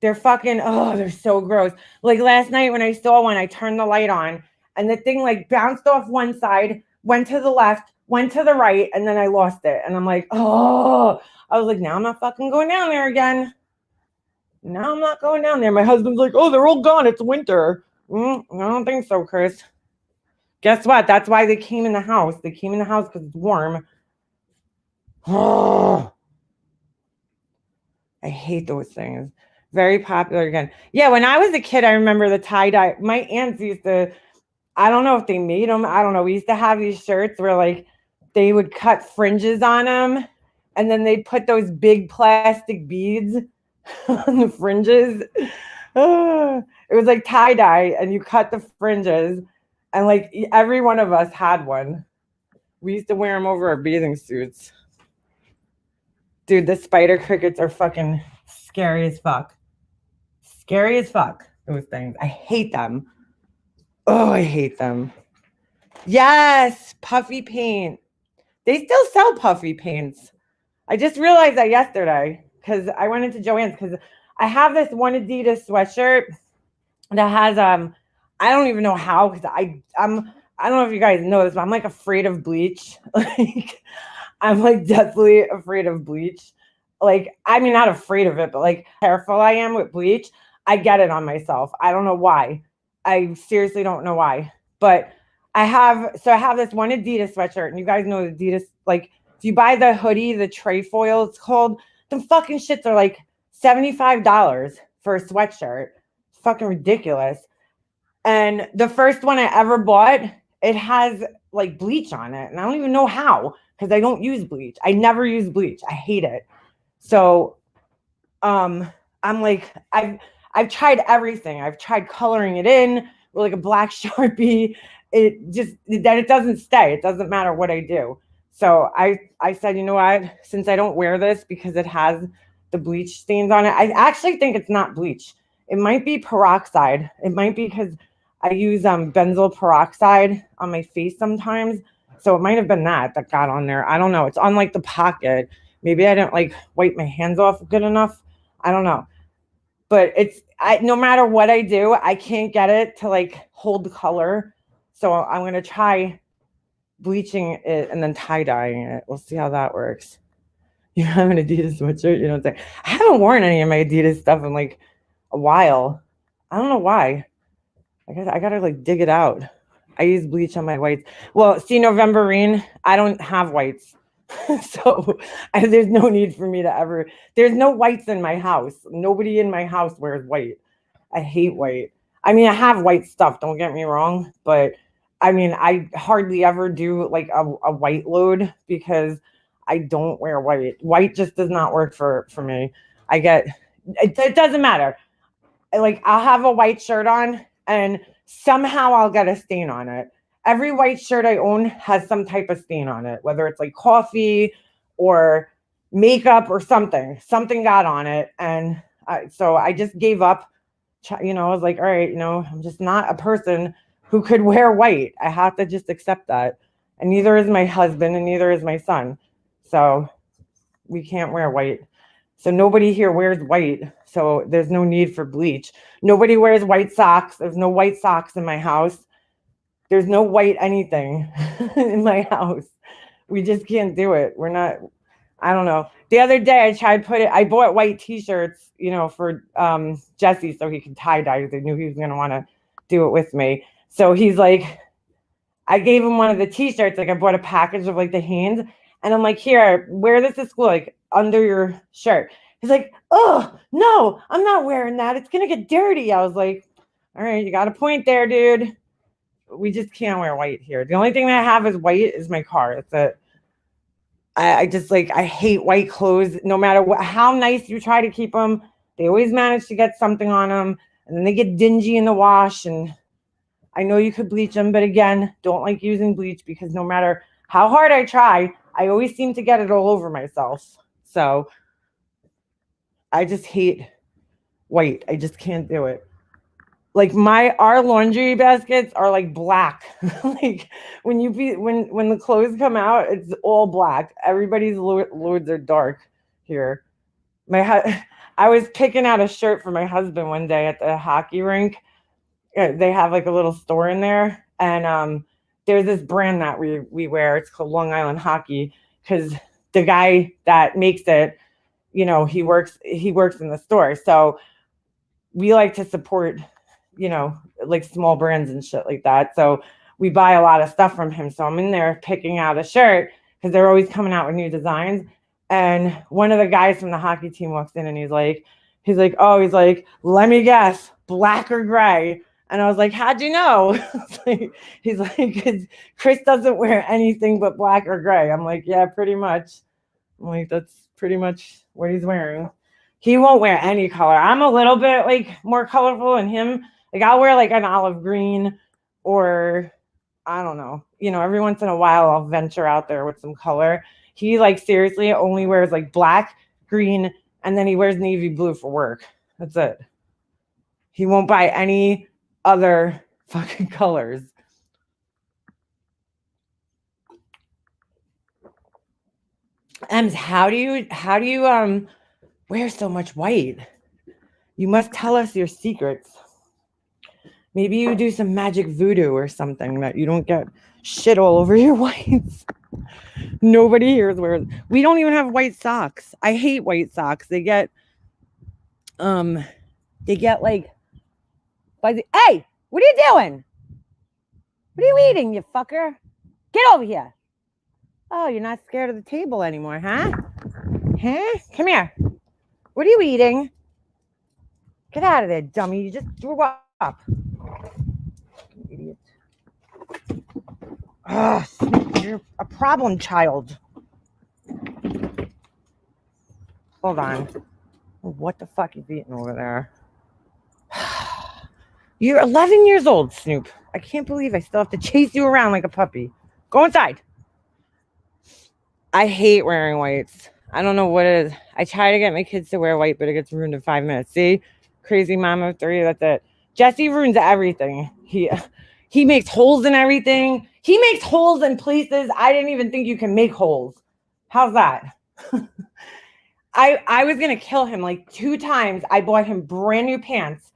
They're fucking, oh, they're so gross. Like last night when I saw one, I turned the light on and the thing like bounced off one side, went to the left, went to the right, and then I lost it. And I'm like, oh, I was like, now I'm not fucking going down there again. Now I'm not going down there. My husband's like, oh, they're all gone. It's winter. I don't think so, Chris. Guess what? That's why they came in the house. They came in the house because it's warm. Oh, I hate those things. Very popular again. Yeah, when I was a kid, I remember the tie-dye. My aunts used to, I don't know if they made them. I don't know. We used to have these shirts where like they would cut fringes on them, and then they'd put those big plastic beads on the fringes. It was like tie-dye, and you cut the fringes, and like every one of us had one. We used to wear them over our bathing suits. Dude, the spider crickets are fucking scary as fuck. Scary as fuck, those things. I hate them. Oh, I hate them. Yes, puffy paint. They still sell puffy paints. I just realized that yesterday because I went into Joann's because I have this one Adidas sweatshirt that has I don't even know how because I don't know if you guys know this, but I'm like afraid of bleach. Like I'm like deathly afraid of bleach. Like, I mean, not afraid of it, but like careful I am with bleach. I get it on myself. I don't know why. I seriously don't know why. But I have this one Adidas sweatshirt, and you guys know Adidas, like if you buy the hoodie, the Trefoil, it's called, the fucking shits are like $75 for a sweatshirt. It's fucking ridiculous. And the first one I ever bought, it has like bleach on it. And I don't even know how, because I don't use bleach. I never use bleach. I hate it. So I'm like, I've tried everything. I've tried coloring it in with like a black Sharpie. It doesn't stay. It doesn't matter what I do. So I said, you know what, since I don't wear this because it has the bleach stains on it, I actually think it's not bleach. It might be peroxide. It might be because I use benzoyl peroxide on my face sometimes. So it might have been that got on there. I don't know. It's on like the pocket. Maybe I didn't like wipe my hands off good enough. I don't know. But no matter what I do, I can't get it to like hold the color. So I'm going to try bleaching it and then tie-dyeing it. We'll see how that works. You have an Adidas sweatshirt? You know what I'm saying? I haven't worn any of my Adidas stuff in like a while. I don't know why. I gotta like dig it out. I use bleach on my whites. Well, see, November Rain, I don't have whites. So there's no need for me to ever, there's no whites in my house. Nobody in my house wears white. I hate white. I mean, I have white stuff, don't get me wrong, but I mean, I hardly ever do like a white load because I don't wear white. White just does not work for me. It doesn't matter. Like I'll have a white shirt on and somehow I'll get a stain on it. Every white shirt I own has some type of stain on it, whether it's like coffee or makeup or something. Something got on it. And so I just gave up. I was like, all right, I'm just not a person who could wear white. I have to just accept that. And neither is my husband and neither is my son. So we can't wear white. So nobody here wears white. So there's no need for bleach. Nobody wears white socks. There's no white socks in my house. There's no white anything in my house. We just can't do it. We're not, I don't know. The other day I bought white t-shirts, for Jesse so he could tie dye because I knew he was going to want to do it with me. So he's like, I gave him one of the t-shirts. Like I bought a package of like the Hanes and I'm like, here, wear this to school, like under your shirt. He's like, oh, no, I'm not wearing that. It's going to get dirty. I was like, all right, you got a point there, dude. We just can't wear white here. The only thing that I have is white is my car. It's I hate white clothes. No matter how nice you try to keep them, they always manage to get something on them. And then they get dingy in the wash. And I know you could bleach them, but again, don't like using bleach because no matter how hard I try, I always seem to get it all over myself. So I just hate white. I just can't do it. Like our laundry baskets are like black. Like when the clothes come out, it's all black. Everybody's loads are dark here. I was picking out a shirt for my husband one day at the hockey rink. They have like a little store in there, and there's this brand that we wear. It's called Long Island Hockey, because the guy that makes it, you know, he works in the store. So we like to support, you know, like small brands and shit like that. So we buy a lot of stuff from him. So I'm in there picking out a shirt because they're always coming out with new designs. And one of the guys from the hockey team walks in and he's like, let me guess, black or gray. And I was like, how'd you know? He's like, because Chris doesn't wear anything but black or gray. I'm like, yeah, pretty much. I'm like, that's pretty much what he's wearing. He won't wear any color. I'm a little bit like more colorful than him. Like I'll wear like an olive green, or I don't know. You know, every once in a while I'll venture out there with some color. He like seriously only wears like black, green, and then he wears navy blue for work. That's it. He won't buy any other fucking colors. Ems, how do you wear so much white? You must tell us your secrets. Maybe you do some magic voodoo or something that you don't get shit all over your whites. Nobody here wears. We don't even have white socks. I hate white socks. They get like fuzzy. Hey, what are you doing? What are you eating, you fucker? Get over here. Oh, you're not scared of the table anymore, huh? Huh? Come here. What are you eating? Get out of there, dummy. You just threw up. Idiot. Ugh, you're a problem child. Hold on. What the fuck is eating over there? You're 11 years old, Snoop. I can't believe I still have to chase you around like a puppy. Go inside. I hate wearing whites. I don't know what it is. I try to get my kids to wear white, but it gets ruined in 5 minutes. See? Crazy mom of 3, that's it. Jesse ruins everything. He makes holes in everything. He makes holes in places I didn't even think you can make holes. How's that? I was going to kill him like 2 times. I bought him brand new pants.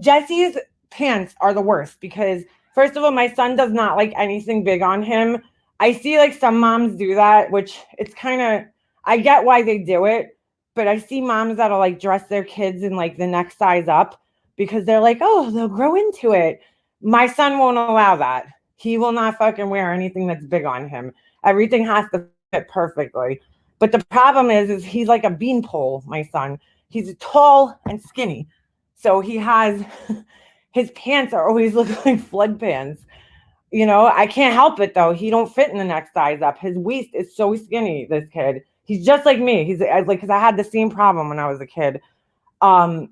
Jesse's pants are the worst because, first of all, my son does not like anything big on him. I see like some moms do that, which it's kind of, I get why they do it, but I see moms that'll like dress their kids in like the next size up because they're like, oh, they'll grow into it. My son won't allow that. He will not fucking wear anything that's big on him. Everything has to fit perfectly. But the problem is he's like a beanpole, my son. He's tall and skinny. So he has, his pants are always looking like flood pants. You know, I can't help it though. He don't fit in the next size up. His waist is so skinny, this kid. He's just like me. He's like, because I had the same problem when I was a kid. I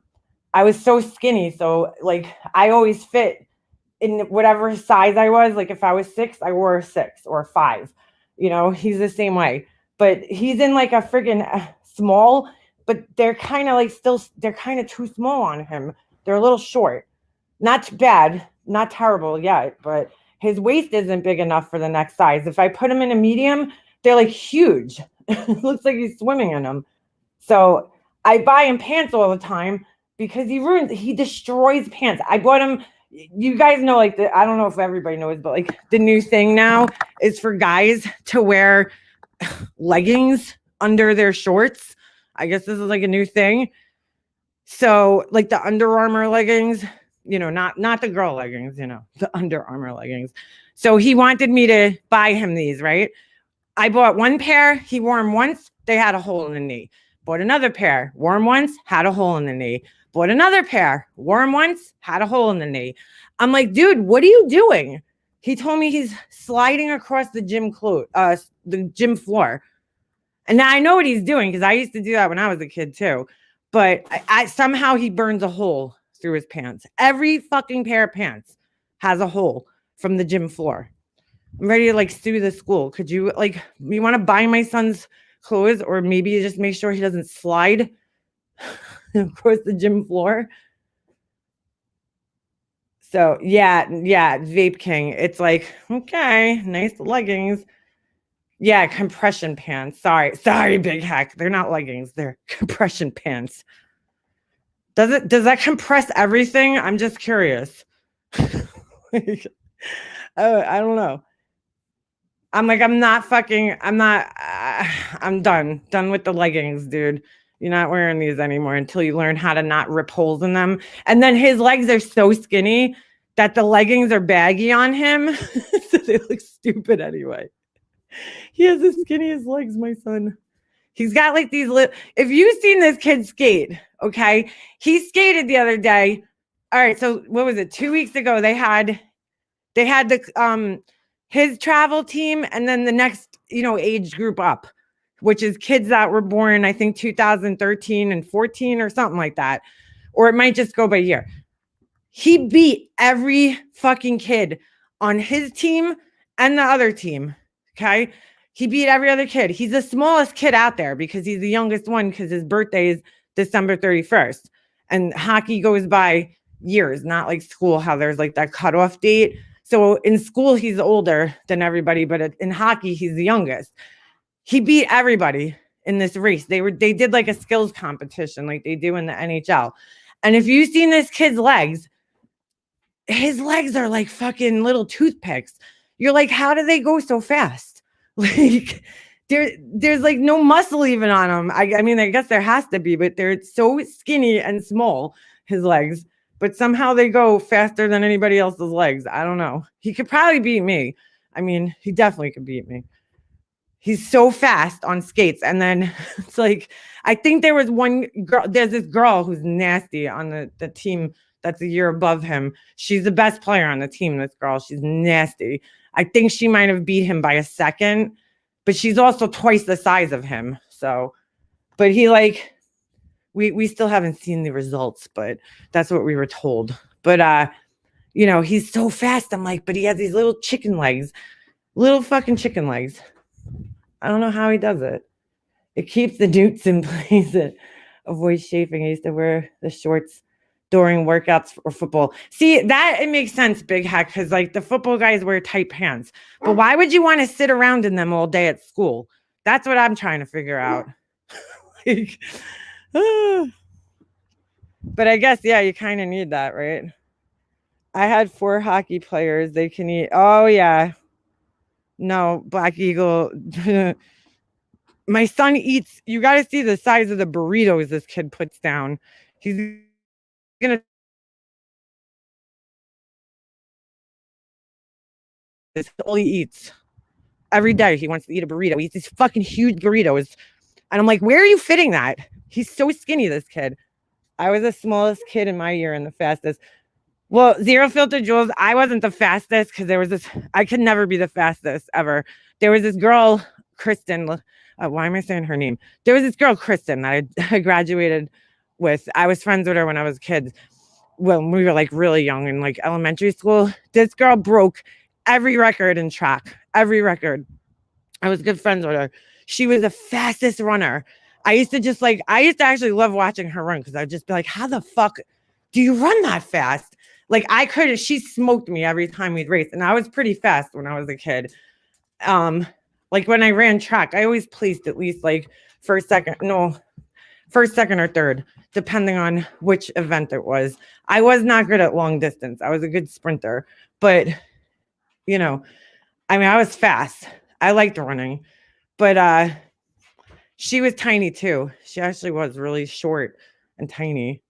was so skinny. So like I always fit in whatever size I was. Like if I was 6, I wore a 6 or a 5. You know, he's the same way. But he's in like a friggin' small, but they're kind of like they're kind of too small on him. They're a little short. Not bad, not terrible yet, but his waist isn't big enough for the next size. If I put him in a medium, they're like huge. It looks like he's swimming in them. So I buy him pants all the time because he destroys pants. I bought him, you guys know, like I don't know if everybody knows, but like the new thing now is for guys to wear leggings under their shorts. I guess this is like a new thing. So like the Under Armour leggings, you know, not the girl leggings, you know, the Under Armour leggings. So he wanted me to buy him these, right? I bought one pair. He wore them once. They had a hole in the knee. Bought another pair. Wore them once. Had a hole in the knee. Bought another pair. Wore them once. Had a hole in the knee. I'm like, dude, what are you doing? He told me he's sliding across the gym floor. And now I know what he's doing because I used to do that when I was a kid too. But I somehow he burns a hole through his pants. Every fucking pair of pants has a hole from the gym floor. I'm ready to like sue the school. Could you like, you want to buy my son's clothes, or maybe just make sure he doesn't slide across the gym floor? So yeah, Vape King. It's like, okay, nice leggings. Yeah, compression pants. Sorry, Big Hack. They're not leggings. They're compression pants. Does that compress everything? I'm just curious. I don't know. I'm like, I'm not, I'm done with the leggings, dude. You're not wearing these anymore until you learn how to not rip holes in them. And then his legs are so skinny that the leggings are baggy on him. So they look stupid anyway. He has the skinniest legs, my son. He's got like these little, if you've seen this kid skate, okay, he skated the other day. All right, so what was it? 2 weeks ago, they had the his travel team and then the next, age group up, which is kids that were born, I think 2013 and 14 or something like that. Or it might just go by year. He beat every fucking kid on his team and the other team. Okay. He beat every other kid. He's the smallest kid out there because he's the youngest one because his birthday is December 31st. And hockey goes by years, not like school, how there's like that cutoff date. So in school, he's older than everybody, but in hockey, he's the youngest. He beat everybody in this race. They did like a skills competition like they do in the NHL. And if you've seen this kid's legs, his legs are like fucking little toothpicks. You're like, how do they go so fast? Like there's like no muscle even on them. I mean, I guess there has to be, but they're so skinny and small, his legs, but somehow they go faster than anybody else's legs. I don't know. He could probably beat me. I mean, he definitely could beat me. He's so fast on skates. And then it's like, I think there was one girl, there's this girl who's nasty on the team that's a year above him. She's the best player on the team, this girl. She's nasty. I think she might have beat him by a second, but she's also twice the size of him. So, but he like, we still haven't seen the results, but that's what we were told. But, he's so fast. I'm like, but he has these little chicken legs, little fucking chicken legs. I don't know how he does it. It keeps the newts in place. It avoids chafing. I used to wear the shorts during workouts or football. See, that it makes sense, Big Hack, because like the football guys wear tight pants. But why would you want to sit around in them all day at school? That's what I'm trying to figure out. Like, but I guess, yeah, you kind of need that, right? I had 4 hockey players. They can eat. Oh, yeah. No, Black Eagle. My son eats, you got to see the size of the burritos this kid puts down. He's going to, this all he eats. Every day he wants to eat a burrito. He eats these fucking huge burritos. And I'm like, where are you fitting that? He's so skinny, this kid. I was the smallest kid in my year and the fastest. Well, Zero Filter Jules, I wasn't the fastest because there was this, I could never be the fastest ever. There was this girl, Kristen. Why am I saying her name? There was this girl, Kristen, that I graduated with. I was friends with her when I was a kid. When we were like really young in like elementary school. This girl broke every record in track, every record. I was good friends with her. She was the fastest runner. I used to actually love watching her run because I'd just be like, how the fuck do you run that fast? Like she smoked me every time we'd race. And I was pretty fast when I was a kid. Like when I ran track, I always placed at least like first, second, or third, depending on which event it was. I was not good at long distance. I was a good sprinter, but I was fast. I liked running, but she was tiny too. She actually was really short and tiny,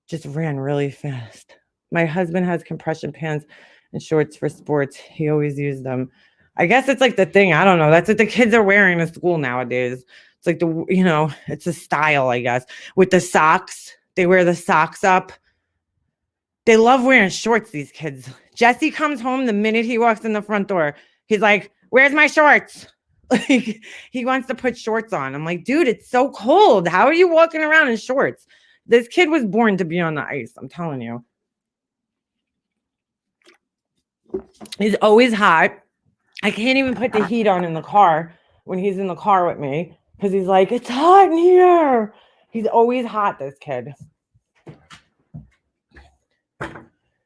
just ran really fast. My husband has compression pants and shorts for sports. He always used them. I guess it's like the thing. I don't know. That's what the kids are wearing to school nowadays. It's like it's a style, I guess. With the socks, they wear the socks up. They love wearing shorts, these kids. Jesse comes home the minute he walks in the front door. He's like, where's my shorts? Like, he wants to put shorts on. I'm like, dude, it's so cold. How are you walking around in shorts? This kid was born to be on the ice. I'm telling you. He's always hot. I can't even put the heat on in the car when he's in the car with me because he's like, it's hot in here. He's always hot, this kid.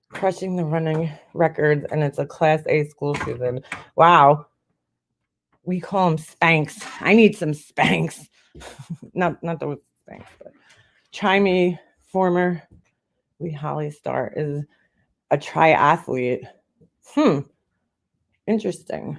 Crushing the running records, and it's a Class A school season. Wow. We call them Spanx. I need some Spanx. not those Spanx, but try me, former Lee Holly Star is a triathlete. Interesting.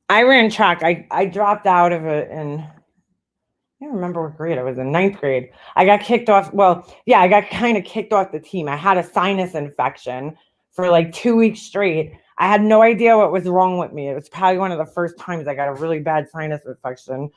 I ran track. I dropped out of it in, I don't remember what grade I was in, ninth grade. I got kicked off. Well, yeah, I got kind of kicked off the team. I had a sinus infection for like 2 weeks straight. I had no idea what was wrong with me. It was probably one of the first times I got a really bad sinus infection.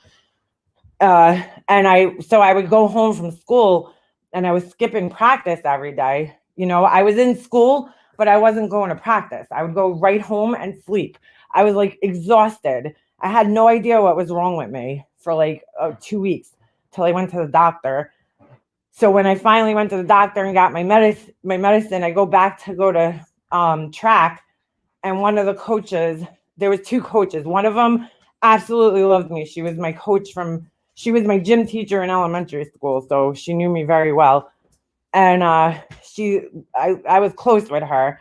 And I would go home from school and I was skipping practice every day. You know, I was in school, but I wasn't going to practice. I would go right home and sleep. I was like exhausted. I had no idea what was wrong with me for like 2 weeks till I went to the doctor. So when I finally went to the doctor and got my medicine, I go back to go to track, and one of the coaches, there was two coaches. One of them absolutely loved me. She was my coach she was my gym teacher in elementary school, so she knew me very well. And I was close with her.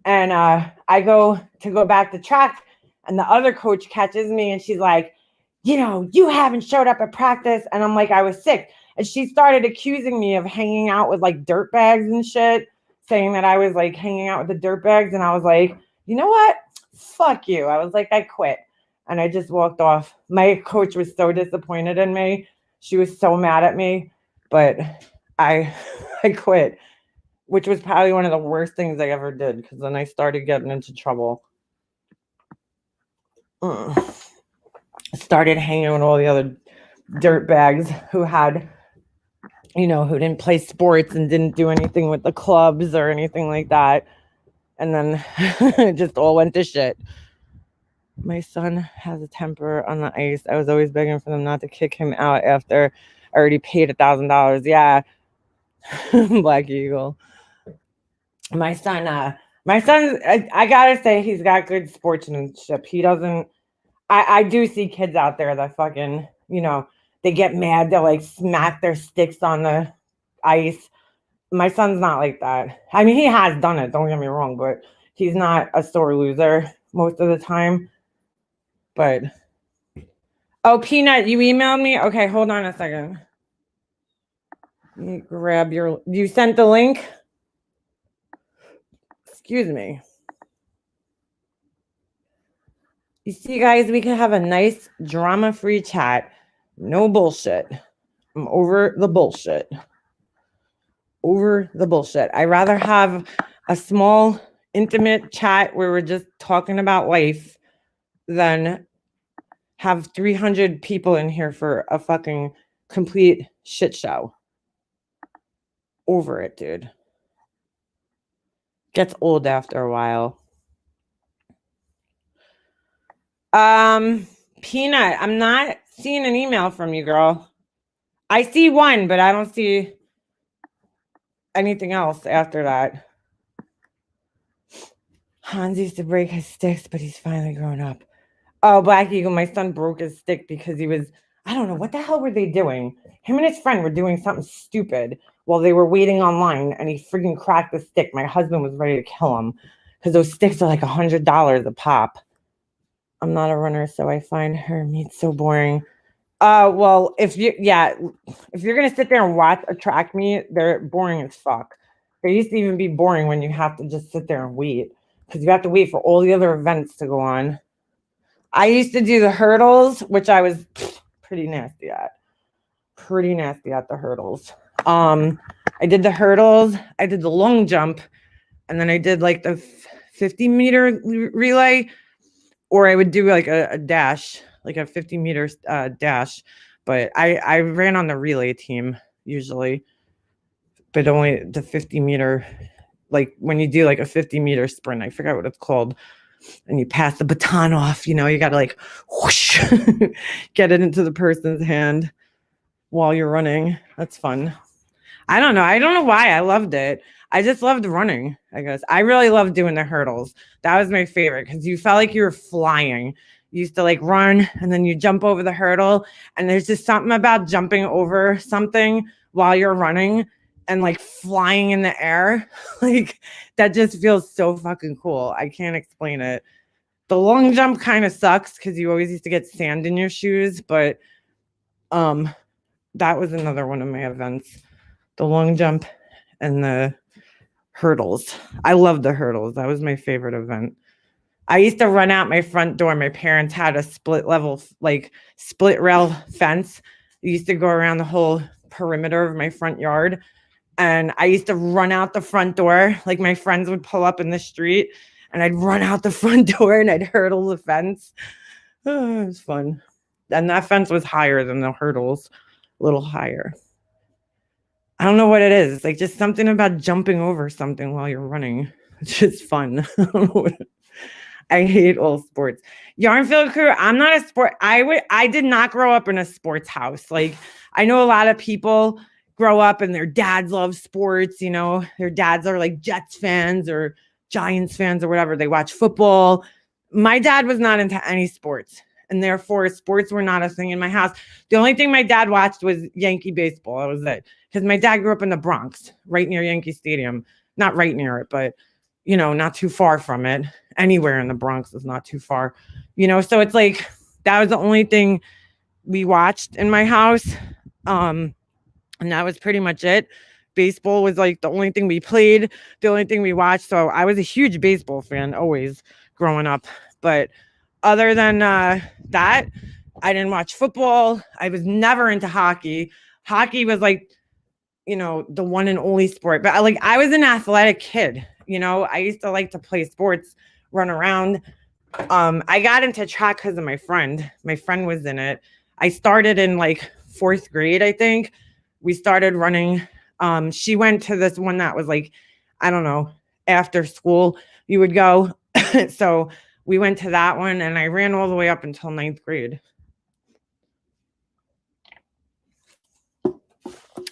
And I go back to track, and the other coach catches me, and she's like, you know, you haven't showed up at practice. And I'm like, I was sick. And she started accusing me of hanging out with like dirt bags and shit, saying that I was like hanging out with the dirt bags. And I was like, you know what? Fuck you. I was like, I quit. And I just walked off. My coach was so disappointed in me. She was so mad at me, but I quit, which was probably one of the worst things I ever did, because then I started getting into trouble. Started hanging with all the other dirt bags who had, you know, who didn't play sports and didn't do anything with the clubs or anything like that. And then it just all went to shit. My son has a temper on the ice. I was always begging for them not to kick him out after I already paid $1,000. Yeah. Black Eagle. My son, I gotta say, he's got good sportsmanship. He doesn't, I do see kids out there that fucking, you know, they get mad, they like smack their sticks on the ice. My son's not like that. I mean, he has done it, don't get me wrong, but he's not a sore loser most of the time. But oh, Peanut, you emailed me? Okay, hold on a second. Let me grab you sent the link? Excuse me. You see, guys, we can have a nice drama-free chat. No bullshit. I'm over the bullshit. Over the bullshit. I rather have a small, intimate chat where we're just talking about life than have 300 people in here for a fucking complete shit show. Over it, dude. Gets old after a while. Peanut, I'm not seeing an email from you, girl. I see one, but I don't see anything else after that. Hans used to break his sticks, but he's finally grown up. Oh, Black Eagle, my son broke his stick because he was, I don't know, what the hell were they doing? Him and his friend were doing something stupid while they were waiting online, and he freaking cracked the stick. My husband was ready to kill him because those sticks are like $100 a pop. I'm not a runner, so I find her meat so boring. Well, if you're gonna sit there and watch a track meet, they're boring as fuck. They used to even be boring when you have to just sit there and wait, because you have to wait for all the other events to go on. I used to do the hurdles, which I was pretty nasty at. Pretty nasty at the hurdles. I did the hurdles, I did the long jump, and then I did like the 50-meter relay, or I would do like a dash, like a 50-meter dash. But I ran on the relay team usually, but only the 50-meter, like when you do like a 50-meter sprint, I forgot what it's called. And you pass the baton off, you know, you got to like whoosh, get it into the person's hand while you're running. That's fun. I don't know why I loved it. I just loved running, I guess. I really loved doing the hurdles. That was my favorite because you felt like you were flying. You used to like run and then you jump over the hurdle. And there's just something about jumping over something while you're running and like flying in the air. Like that just feels so fucking cool. I can't explain it. The long jump kind of sucks because you always used to get sand in your shoes, but that was another one of my events. The long jump and the hurdles. I love the hurdles. That was my favorite event. I used to run out my front door. My parents had a split rail fence. I used to go around the whole perimeter of my front yard. And I used to run out the front door. Like my friends would pull up in the street and I'd run out the front door and I'd hurdle the fence. Oh, it was fun. And that fence was higher than the hurdles, a little higher. I don't know what it is. It's like just something about jumping over something while you're running. It's just fun. I hate all sports. Yarnfield Crew, I'm not a sport. I did not grow up in a sports house. Like I know a lot of people grow up and their dads love sports, you know, their dads are like Jets fans or Giants fans or whatever. They watch football. My dad was not into any sports, and therefore sports were not a thing in my house. The only thing my dad watched was Yankee baseball. That was it. Because my dad grew up in the Bronx, right near Yankee Stadium. Not right near it, but you know, not too far from it. Anywhere in the Bronx is not too far, you know. So it's like that was the only thing we watched in my house, and that was pretty much it. Baseball was like the only thing we played, the only thing we watched. So I was a huge baseball fan always growing up. But other than that, I didn't watch football. I was never into hockey. Hockey was like, you know, the one and only sport. But I was an athletic kid. You know, I used to like to play sports, run around. I got into track because of my friend. My friend was in it. I started in like 4th grade, I think. We started running. She went to this one that was like, I don't know, after school you would go. So we went to that one and I ran all the way up until 9th grade.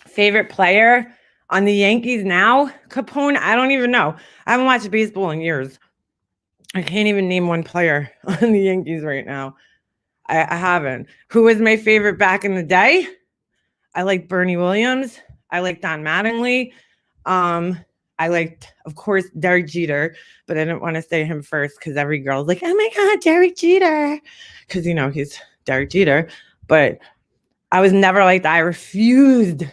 Favorite player on the Yankees now? Capone? I don't even know. I haven't watched baseball in years. I can't even name one player on the Yankees right now. I haven't. Who was my favorite back in the day? I liked Bernie Williams. I liked Don Mattingly. I liked, of course, Derek Jeter, but I didn't want to say him first because every girl's like, oh my God, Derek Jeter. Because, you know, he's Derek Jeter. But I was never like that. I refused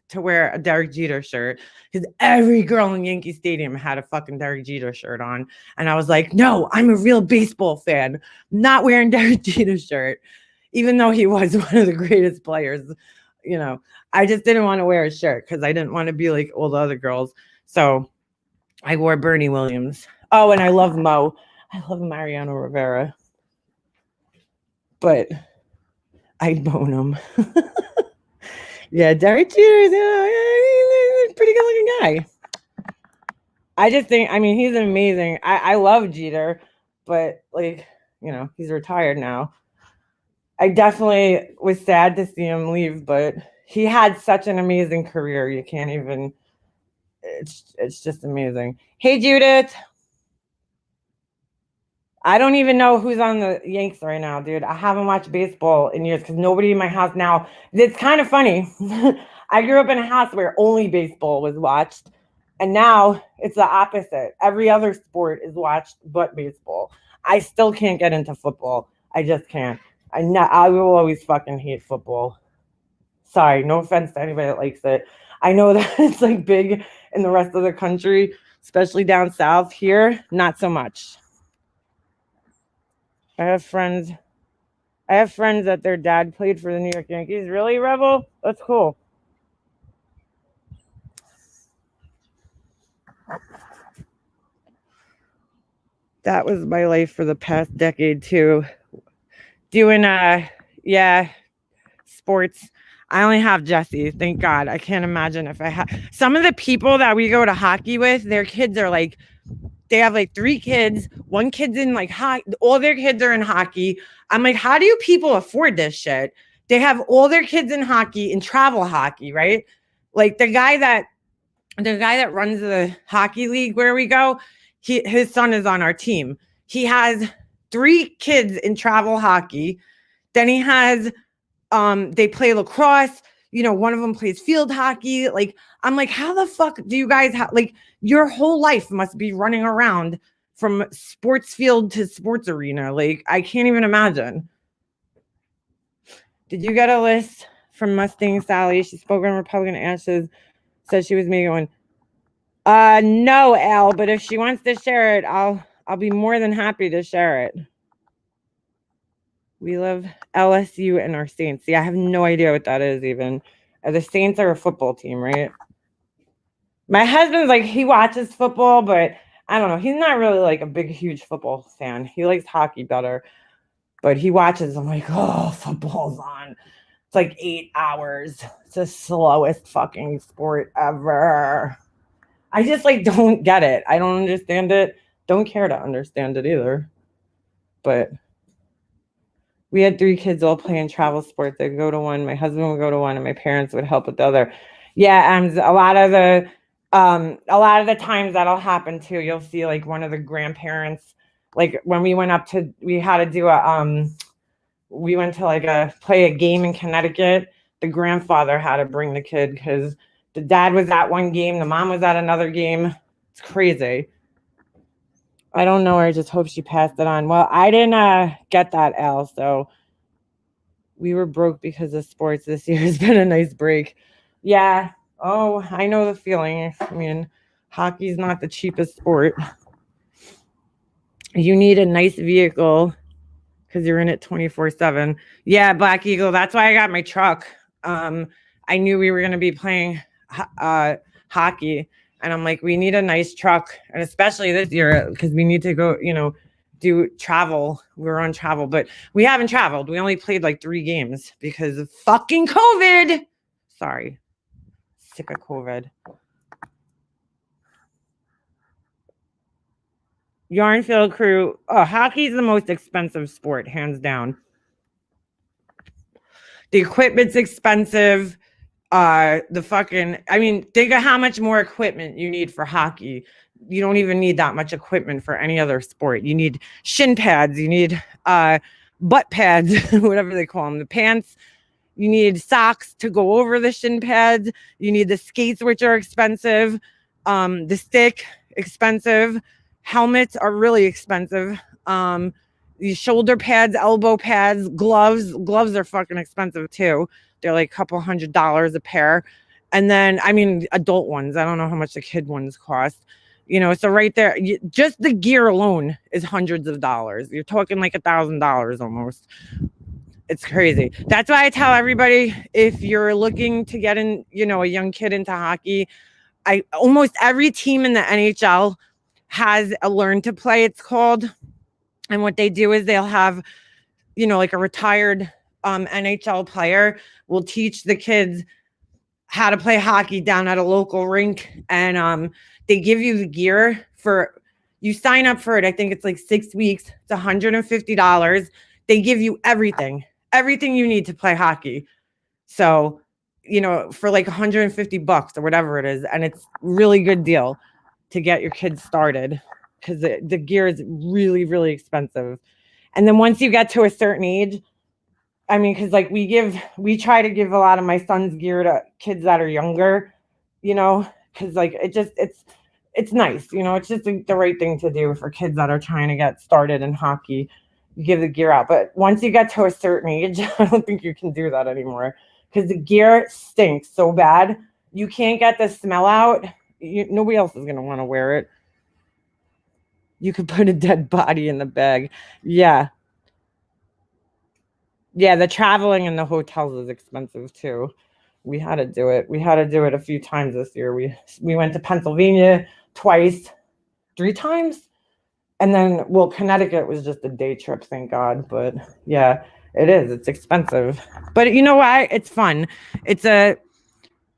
to wear a Derek Jeter shirt because every girl in Yankee Stadium had a fucking Derek Jeter shirt on. And I was like, no, I'm a real baseball fan, not wearing Derek Jeter's shirt, even though he was one of the greatest players. You know, I just didn't want to wear a shirt because I didn't want to be like all the other girls. So I wore Bernie Williams. Oh, and I love Mo. I love Mariano Rivera. But I'd bone him. Yeah, Derek Jeter is a pretty good looking guy. I just think, I mean, he's amazing. I love Jeter, but like, you know, he's retired now. I definitely was sad to see him leave, but he had such an amazing career. You can't even, it's just amazing. Hey, Judith. I don't even know who's on the Yanks right now, dude. I haven't watched baseball in years because nobody in my house now. It's kind of funny. I grew up in a house where only baseball was watched. And now it's the opposite. Every other sport is watched but baseball. I still can't get into football. I just can't. I will always fucking hate football. Sorry, no offense to anybody that likes it. I know that it's like big in the rest of the country, especially down south. Here, not so much. I have friends that their dad played for the New York Yankees. Really, Rebel? That's cool. That was my life for the past decade too. Doing sports. I only have Jesse, thank God. I can't imagine if I had some of the people that we go to hockey with, their kids are like, they have like 3 kids. One kid's in like hockey. All their kids are in hockey. I'm like, how do you people afford this shit? They have all their kids in hockey and travel hockey, right? Like the guy that runs the hockey league where we go, his son is on our team. He has 3 kids in travel hockey. Then he has, they play lacrosse. You know, one of them plays field hockey. Like, I'm like, how the fuck do you guys have, like, your whole life must be running around from sports field to sports arena. Like, I can't even imagine. Did you get a list from Mustang Sally? She spoke on Republican Ashes, said she was me going, no, Al, but if she wants to share it, I'll be more than happy to share it. We love LSU and our Saints. See, I have no idea what that is even. The Saints are a football team, right? My husband's like, he watches football, but I don't know. He's not really like a big, huge football fan. He likes hockey better, but he watches. I'm like, oh, football's on. It's like 8 hours. It's the slowest fucking sport ever. I just like don't get it. I don't understand it. Don't care to understand it either. But we had 3 kids all playing travel sports. They'd go to one, my husband would go to one, and my parents would help with the other. Yeah, and a lot of the times that'll happen too. You'll see like one of the grandparents, like when we went up to, we had to do we went to like play a game in Connecticut. The grandfather had to bring the kid because the dad was at one game, the mom was at another game. It's crazy. I don't know. I just hope she passed it on. Well, I didn't get that, Al. So we were broke because of sports this year. It's been a nice break. Yeah. Oh, I know the feeling. I mean, hockey's not the cheapest sport. You need a nice vehicle because you're in it 24/7. Yeah, Black Eagle. That's why I got my truck. I knew we were going to be playing hockey. And I'm like, we need a nice truck. And especially this year, because we need to go, do travel. We're on travel, but we haven't traveled. We only played like 3 games because of fucking COVID. Sorry. Sick of COVID. Yarnfield Crew. Oh, hockey's the most expensive sport, hands down. The equipment's expensive. Think of how much more equipment you need for hockey. You don't even need that much equipment for any other sport. You need shin pads, you need butt pads, whatever they call them, the pants. You need socks to go over the shin pads. You need the skates, which are expensive. The stick, expensive. Helmets are really expensive. The shoulder pads, elbow pads, gloves are fucking expensive too. They're like a couple $100 a pair. And then, adult ones. I don't know how much the kid ones cost. So right there, just the gear alone is hundreds of dollars. You're talking like $1,000 almost. It's crazy. That's why I tell everybody, if you're looking to get in, a young kid into hockey, almost every team in the NHL has a learn to play, it's called. And what they do is they'll have, like a retired NHL player will teach the kids how to play hockey down at a local rink. And they give you the gear you sign up for it. I think it's like 6 weeks. It's $150. They give you everything you need to play hockey. So, for like $150 or whatever it is. And it's really good deal to get your kids started because the gear is really, really expensive. And then once you get to a certain age, because like we try to give a lot of my son's gear to kids that are younger, because like it's nice, it's just the right thing to do for kids that are trying to get started in hockey. You give the gear out, but once you get to a certain age, I don't think you can do that anymore because the gear stinks so bad. You can't get the smell out. Nobody else is gonna want to wear it. You could put a dead body in the bag. Yeah, the traveling in the hotels is expensive too. We had to do it. A few times this year. We went to Pennsylvania twice, 3 times. And then, Connecticut was just a day trip, thank God. But yeah, it is. It's expensive. But you know what? It's fun. It's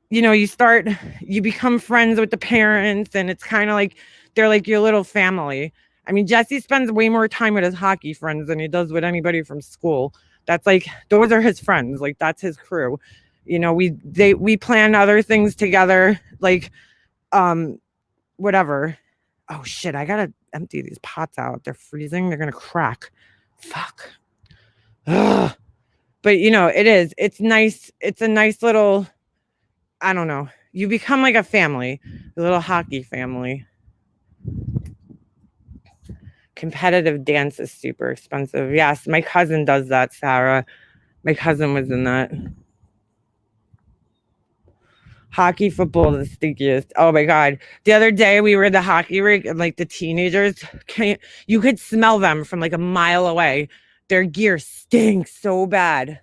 you become friends with the parents, and it's kind of like they're like your little family. Jesse spends way more time with his hockey friends than he does with anybody from school. That's like, those are his friends. Like, that's his crew. We plan other things together, like, whatever. Oh shit, I gotta empty these pots out. They're freezing. They're gonna crack. Fuck. Ugh. But it is. It's nice. It's a nice little, I don't know. You become like a family, a little hockey family. Competitive dance is super expensive. Yes, my cousin does that, Sarah. My cousin was in that. Hockey, football, the stinkiest. Oh my god! The other day we were at the hockey rink, and like the teenagers, you could smell them from like a mile away. Their gear stinks so bad.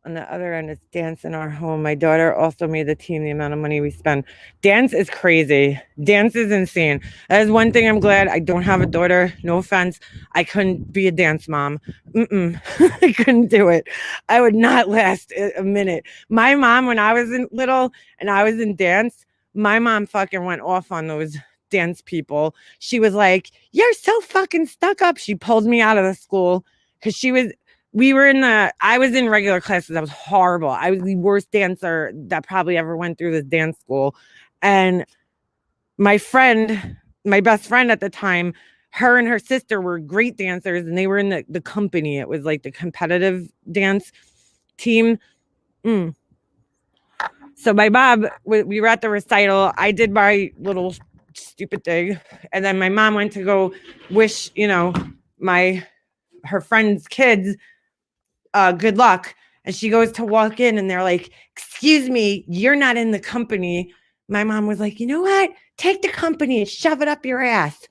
On the other end, it's dance in our home. My daughter also made the team. The amount of money we spend. Dance is crazy. Dance is insane. That is one thing I'm glad I don't have a daughter. No offense. I couldn't be a dance mom. I couldn't do it. I would not last a minute. My mom, when I was little and I was in dance, my mom fucking went off on those dance people. She was like, "You're so fucking stuck up." She pulled me out of the school because I was in regular classes. I was horrible. I was the worst dancer that probably ever went through this dance school. And my best friend at the time, her and her sister were great dancers, and they were in the company. It was like the competitive dance team. So my mom, we were at the recital. I did my little stupid thing. And then my mom went to go wish, her friend's kids good luck. And she goes to walk in and they're like, "Excuse me, you're not in the company." My mom was like, "You know what? Take the company and shove it up your ass."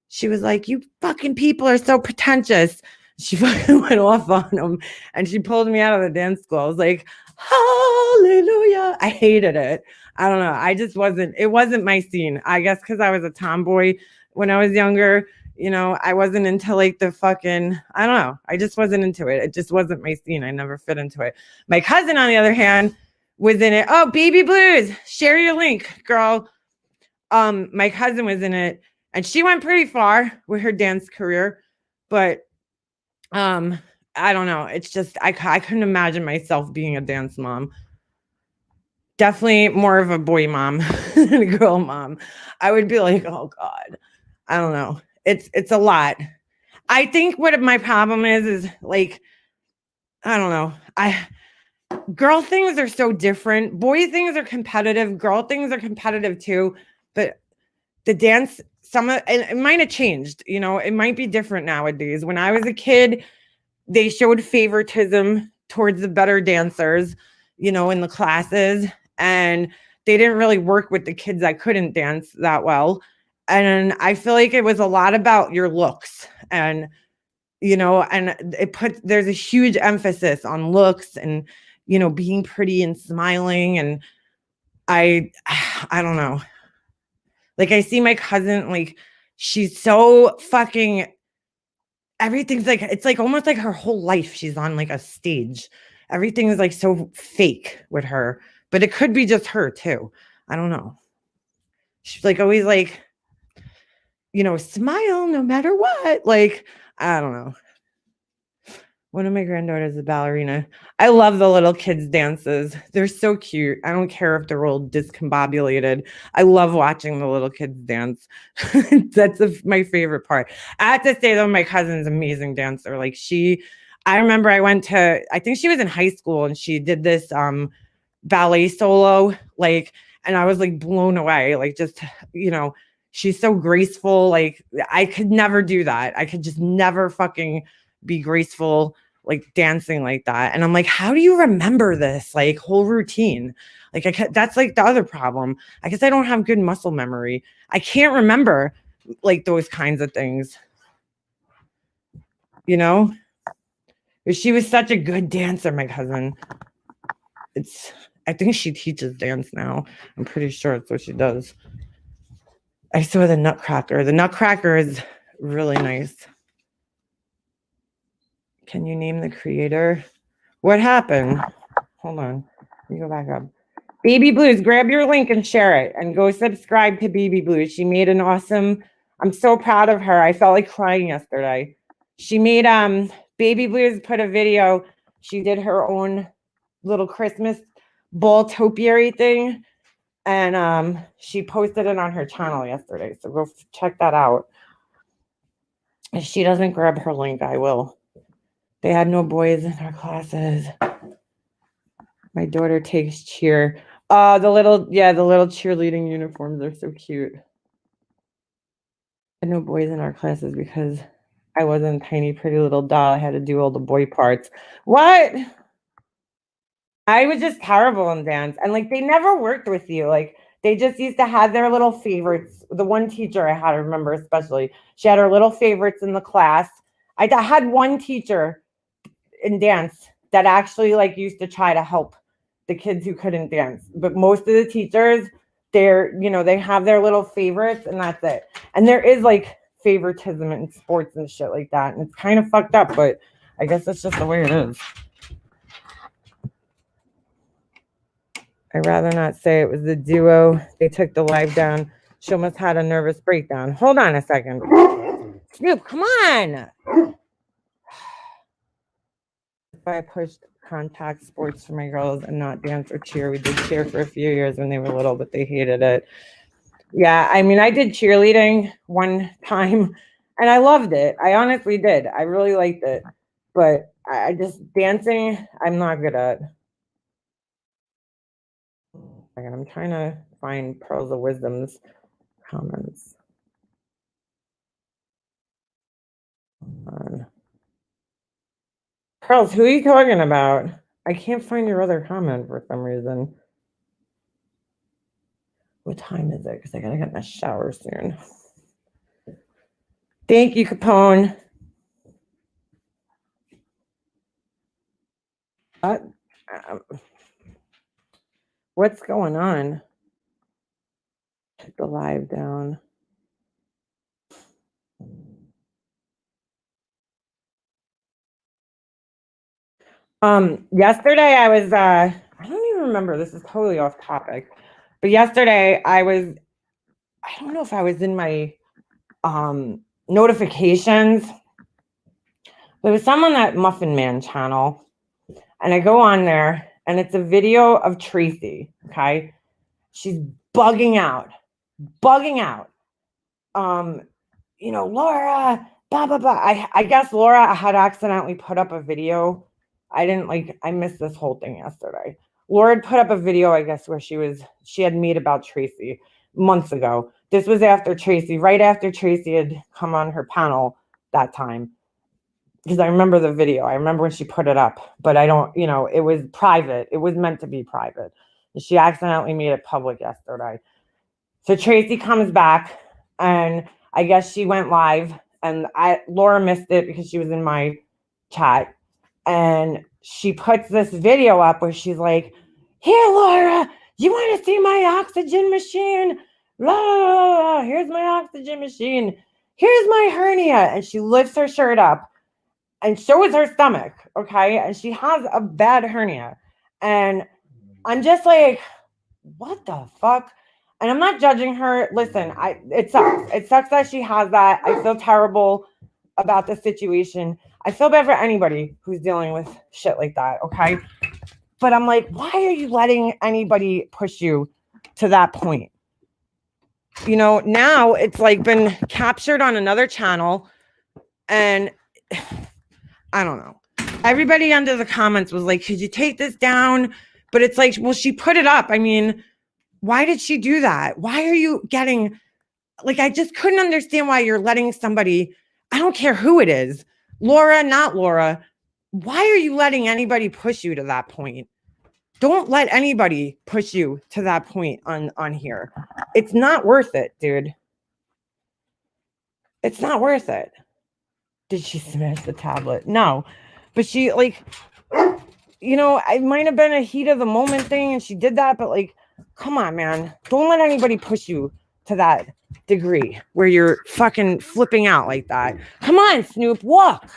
She was like, "You fucking people are so pretentious." She fucking went off on them and she pulled me out of the dance school. I was like, hallelujah. I hated it. I don't know. It wasn't my scene. I guess because I was a tomboy when I was younger. I wasn't into like the fucking, I don't know. I just wasn't into it. It just wasn't my scene. I never fit into it. My cousin, on the other hand, was in it. Oh, Baby Blues. Share your link, girl. My cousin was in it and she went pretty far with her dance career, but I don't know. It's just, I couldn't imagine myself being a dance mom. Definitely more of a boy mom than a girl mom. I would be like, oh God, I don't know. It's a lot. I think what my problem is like, I don't know. Girl things are so different. Boy things are competitive. Girl things are competitive too. But the dance, and it might have changed. It might be different nowadays. When I was a kid, they showed favoritism towards the better dancers, in the classes. And they didn't really work with the kids that couldn't dance that well. And I feel like it was a lot about your looks and, there's a huge emphasis on looks and, being pretty and smiling. And I don't know. Like I see my cousin, like she's so fucking, everything's like, it's like almost like her whole life she's on like a stage. Everything is like so fake with her, but it could be just her too. I don't know. She's like always like, smile no matter what. Like, I don't know. One of my granddaughters is a ballerina. I love the little kids' dances. They're so cute. I don't care if they're all discombobulated. I love watching the little kids dance. That's my favorite part. I have to say, though, my cousin's an amazing dancer. Like I remember I think she was in high school and she did this ballet solo, like, and I was like blown away. Like, just, she's so graceful. Like, I could never do that. I could just never fucking be graceful like dancing like that. And I'm like, how do you remember this like whole routine? Like that's like the other problem. I guess I don't have good muscle memory. I can't remember like those kinds of things. She was such a good dancer, my cousin. I think she teaches dance now. I'm pretty sure that's what she does. I saw the Nutcracker. The Nutcracker is really nice. Can you name the creator? What happened? Hold on. Let me go back up. Baby Blues, grab your link and share it and go subscribe to Baby Blues. She made an awesome, I'm so proud of her. I felt like crying yesterday. She made Baby Blues put a video. She did her own little Christmas ball topiary thing. And she posted it on her channel yesterday. So go check that out. If she doesn't grab her link, I will. They had no boys in our classes. My daughter takes cheer. The little cheerleading uniforms are so cute. I had no boys in our classes because I wasn't a tiny, pretty little doll. I had to do all the boy parts. What? I was just terrible in dance. And like they never worked with you. Like they just used to have their little favorites. The one teacher I had, I remember especially, she had her little favorites in the class. I had one teacher in dance that actually like used to try to help the kids who couldn't dance. But most of the teachers, they have their little favorites and that's it. And there is like favoritism in sports and shit like that. And it's kind of fucked up, but I guess that's just the way it is. I'd rather not say it was the duo. They took the live down. She almost had a nervous breakdown. Hold on a second. Snoop, come on. If I pushed contact sports for my girls and not dance or cheer. We did cheer for a few years when they were little, but they hated it. Yeah, I mean, I did cheerleading one time and I loved it. I honestly did. I really liked it. But I just, dancing, I'm not good at. I'm trying to find Pearls of Wisdom's comments. Pearls, who are you talking about? I can't find your other comment for some reason. What time is it? Because I gotta get in the shower soon. Thank you, Capone. What's going on? Take the live down. Yesterday I was I don't even remember, this is totally off topic, but yesterday I don't know if I was in my notifications. There was someone that Muffin Man channel, and I go on there and it's a video of Tracy. Okay, she's bugging out. Laura, blah blah blah. I guess Laura had accidentally put up a video. I missed this whole thing yesterday. Laura had put up a video, I guess, where she had made about Tracy months ago. This was right after Tracy had come on her panel that time. Because I remember the video. I remember when she put it up, but I don't, it was private. It was meant to be private. She accidentally made it public yesterday. So Tracy comes back and I guess she went live and Laura missed it because she was in my chat. And she puts this video up where she's like, "Here, Laura, you want to see my oxygen machine? La, here's my oxygen machine. Here's my hernia." And she lifts her shirt up and shows her stomach, okay? And she has a bad hernia. And I'm just like, what the fuck? And I'm not judging her. Listen, it sucks. It sucks that she has that. I feel terrible about the situation. I feel bad for anybody who's dealing with shit like that, okay? But I'm like, why are you letting anybody push you to that point? Now it's like been captured on another channel and I don't know. Everybody under the comments was like, could you take this down? But it's like, well, she put it up. I mean, why did she do that? Why are you getting, I just couldn't understand why you're letting somebody, I don't care who it is, Laura, not Laura. Why are you letting anybody push you to that point? Don't let anybody push you to that point on here. It's not worth it, dude. It's not worth it. Did she smash the tablet? No. But she, it might have been a heat of the moment thing and she did that, but come on, man. Don't let anybody push you to that degree where you're fucking flipping out like that. Come on, Snoop, walk.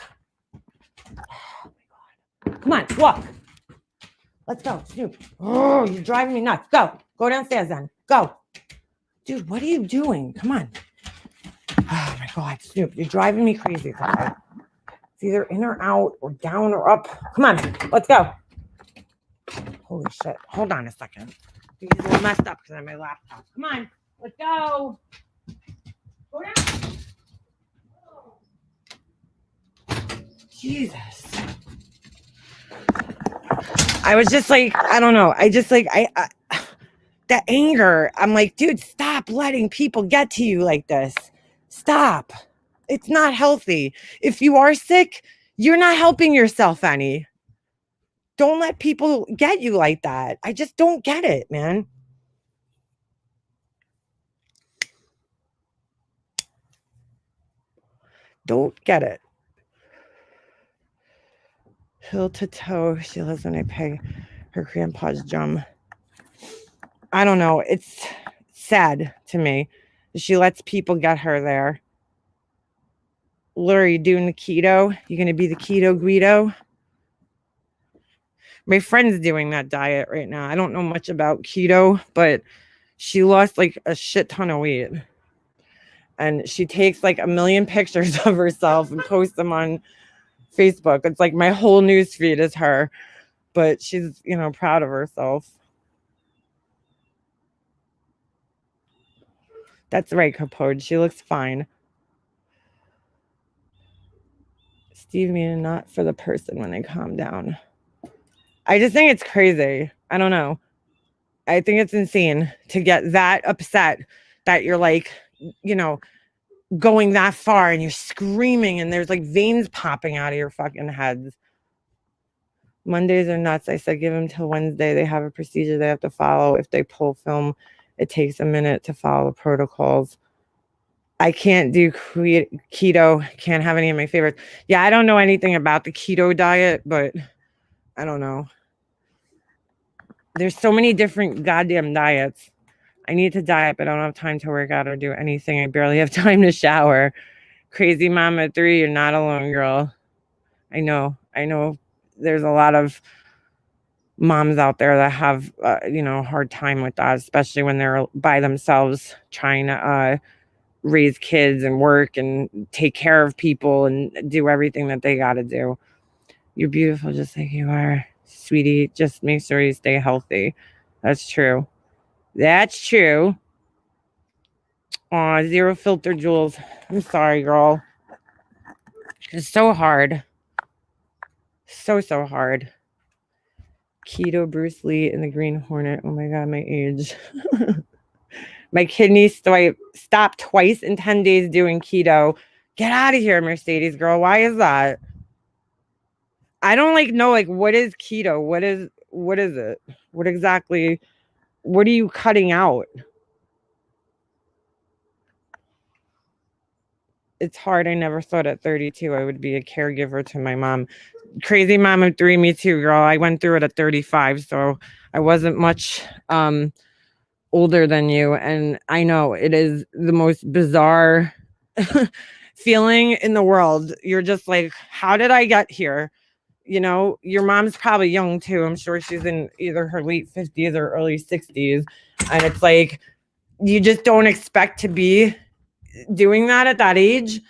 Oh my God. Come on, walk. Let's go, Snoop. Oh, you're driving me nuts. Go downstairs then. Go. Dude, what are you doing? Come on. Oh my God, Snoop, you're driving me crazy. Today. It's either in or out or down or up. Come on, let's go. Holy shit. Hold on a second. He's a little messed up because I have my laptop. Come on, let's go. Go down. Oh. Jesus. I was just I don't know. The anger. I'm like, dude, stop letting people get to you like this. Stop. It's not healthy. If you are sick, you're not helping yourself any. Don't let people get you like that. I just don't get it, man. Don't get it. Hill to toe, she lives when I peg her grandpa's drum. I don't know. It's sad to me. She lets people get her there. Laura, you doing the keto? You going to be the keto Guido? My friend's doing that diet right now. I don't know much about keto, but she lost like a shit ton of weight. And she takes like a million pictures of herself and posts them on Facebook. It's like my whole news feed is her, but she's, proud of herself. That's right, Capote. She looks fine. Steve mean not for the person when they calm down. I just think it's crazy. I don't know. I think it's insane to get that upset that you're like, going that far and you're screaming and there's like veins popping out of your fucking heads. Mondays are nuts. I said, give them till Wednesday. They have a procedure they have to follow. If they pull film, it takes a minute to follow the protocols. I can't do keto. Can't have any of my favorites. Yeah, I don't know anything about the keto diet, but I don't know. There's so many different goddamn diets. I need to diet, but I don't have time to work out or do anything. I barely have time to shower. Crazy mama 3, you're not alone, girl. I know. There's a lot of moms out there that have, hard time with that, especially when they're by themselves trying to raise kids and work and take care of people and do everything that they got to do. You're beautiful just like you are, sweetie. Just make sure you stay healthy. That's true. That's true. Aw, zero filter, Jules. I'm sorry, girl. It's so hard. So hard. Keto, Bruce Lee, and the Green Hornet. Oh my God, my age. My kidneys stopped twice in 10 days doing keto. Get out of here, Mercedes girl. Why is that? I don't know what is keto? What is it? What are you cutting out? It's hard. I never thought at 32 I would be a caregiver to my mom. Crazy mama 3, me too, girl. I went through it at 35, so I wasn't much older than you. And I know it is the most bizarre feeling in the world. You're just like, how did I get here? Your mom's probably young too. I'm sure she's in either her late 50s or early 60s. And it's like, you just don't expect to be doing that at that age.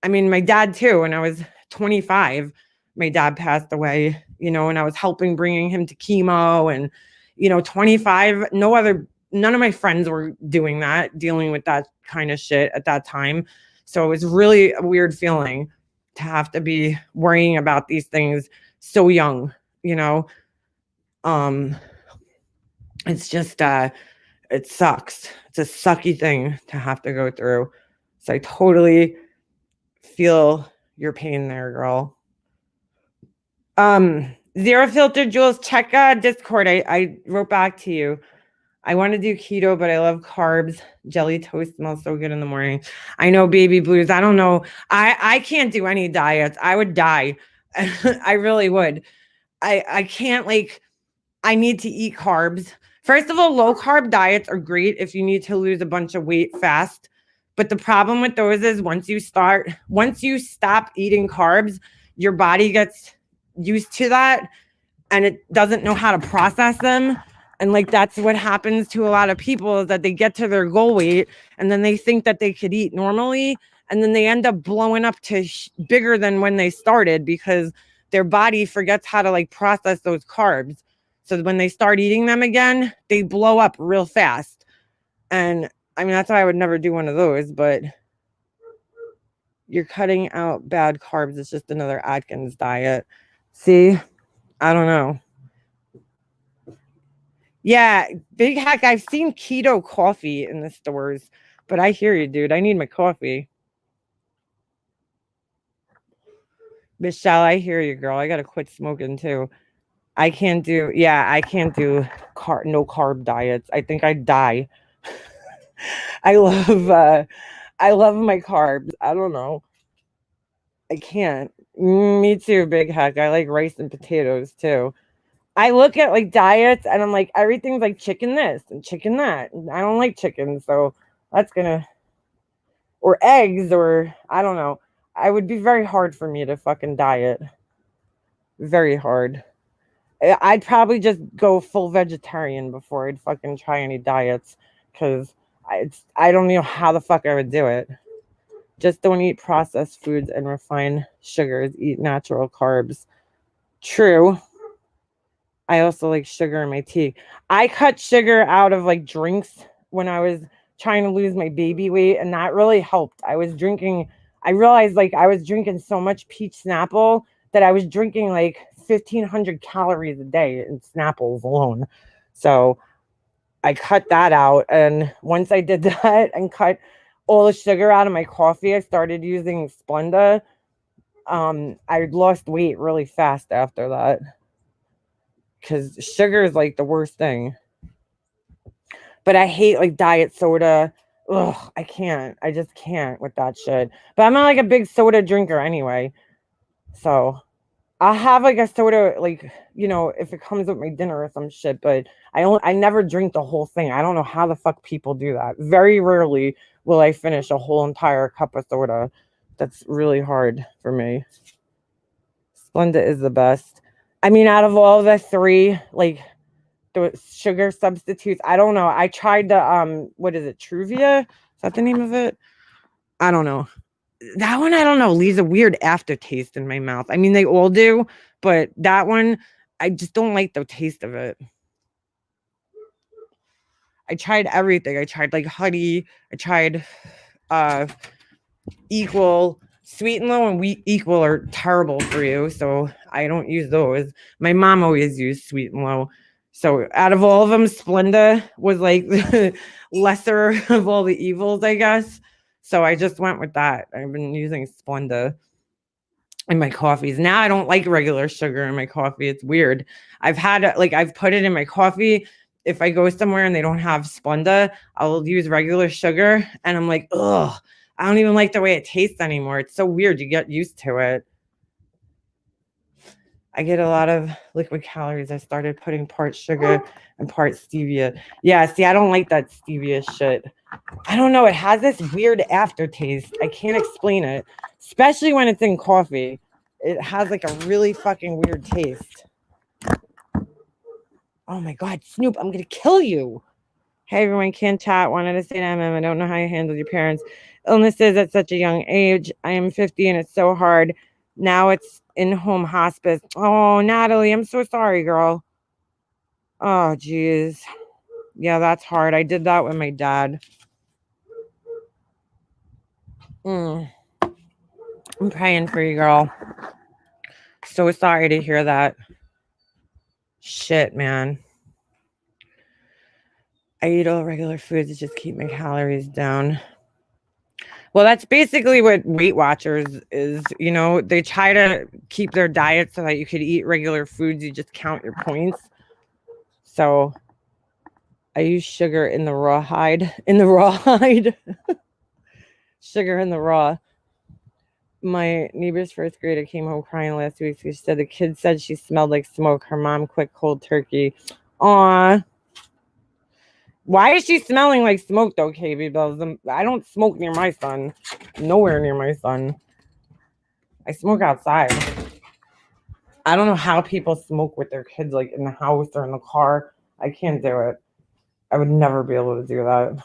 I mean, my dad too, when I was 25, my dad passed away, and I was helping bringing him to chemo and, 25, none of my friends were doing that, dealing with that kind of shit at that time. So it was really a weird feeling to have to be worrying about these things so young, it's just, it sucks. It's a sucky thing to have to go through. So I totally feel your pain there, girl. Zero filter, Jules, check Discord. I wrote back to you. I want to do keto, but I love carbs. Jelly toast smells so good in the morning. I know, baby blues. I don't know. I can't do any diets. I would die. I really would. I can't I need to eat carbs. First of all, low carb diets are great if you need to lose a bunch of weight fast. But the problem with those is once you stop eating carbs, your body gets used to that and it doesn't know how to process them. And that's what happens to a lot of people is that they get to their goal weight and then they think that they could eat normally. And then they end up blowing up to bigger than when they started because their body forgets how to process those carbs. So when they start eating them again, they blow up real fast. And I mean, that's why I would never do one of those, but you're cutting out bad carbs. It's just another Atkins diet. See, I don't know. Yeah, big heck. I've seen keto coffee in the stores, but I hear you, dude. I need my coffee. Michelle, I hear you, girl. I got to quit smoking too. I can't do, no carb diets. I think I'd die. I love my carbs. I don't know. I can't. Me too, big heck. I like rice and potatoes too. I look at like diets and I'm like, everything's like chicken this and chicken that. And I don't like chicken, so that's gonna, or eggs, or I don't know. I would be very hard for me to fucking diet. Very hard. I'd probably just go full vegetarian before I'd fucking try any diets, because I don't know how the fuck I would do it. Just don't eat processed foods and refined sugars. Eat natural carbs. True. I also like sugar in my tea. I cut sugar out of like drinks when I was trying to lose my baby weight, and that really helped. I realized like I was drinking so much peach Snapple that I was drinking like 1,500 calories a day in Snapples alone. So I cut that out. And once I did that and cut all the sugar out of my coffee, I started using Splenda. I lost weight really fast after that, because sugar is like the worst thing. But I hate like diet soda. Ugh, I can't. I just can't with that shit. But I'm not like a big soda drinker anyway. So I'll have like a soda, like, if it comes with my dinner or some shit. But I never drink the whole thing. I don't know how the fuck people do that. Very rarely will I finish a whole entire cup of soda. That's really hard for me. Splenda is the best. I mean, out of all the three, like the sugar substitutes, I don't know. I tried the what is it, Truvia? Is that the name of it? I don't know. That one, I don't know, leaves a weird aftertaste in my mouth. I mean, they all do, but that one, I just don't like the taste of it. I tried everything. I tried like honey. I tried Equal. Sweet and Low and Wheat Equal are terrible for you, so I don't use those. My mom always used Sweet and Low. So out of all of them, Splenda was like the lesser of all the evils, I guess. So I just went with that. I've been using Splenda in my coffees. Now I don't like regular sugar in my coffee. It's weird. I've put it in my coffee. If I go somewhere and they don't have Splenda, I'll use regular sugar, and I'm like, ugh, I don't even like the way it tastes anymore. It's so weird. You get used to it. I get a lot of liquid calories. I started putting part sugar and part stevia. Yeah, see, I don't like that stevia shit. I don't know. It has this weird aftertaste. I can't explain it, especially when it's in coffee. It has like a really fucking weird taste. Oh my God, Snoop, I'm going to kill you. Hey, everyone, can chat. Wanted to say to MM, I don't know how you handled your parents' illnesses at such a young age. I am 50 and it's so hard. Now it's in-home hospice. Oh, Natalie, I'm so sorry, girl. Oh, geez. Yeah, that's hard. I did that with my dad. I'm praying for you, girl. So sorry to hear that. Shit, man. I eat all regular foods to just keep my calories down. Well, that's basically what Weight Watchers is. They try to keep their diet so that you could eat regular foods. You just count your points. So I use sugar in the rawhide. Sugar in the raw. My neighbor's first grader came home crying last week. She said the kid said she smelled like smoke. Her mom quit cold turkey. Aw. Why is she smelling like smoke though, KB Bells? I don't smoke near my son. Nowhere near my son. I smoke outside. I don't know how people smoke with their kids, like in the house or in the car. I can't do it. I would never be able to do that.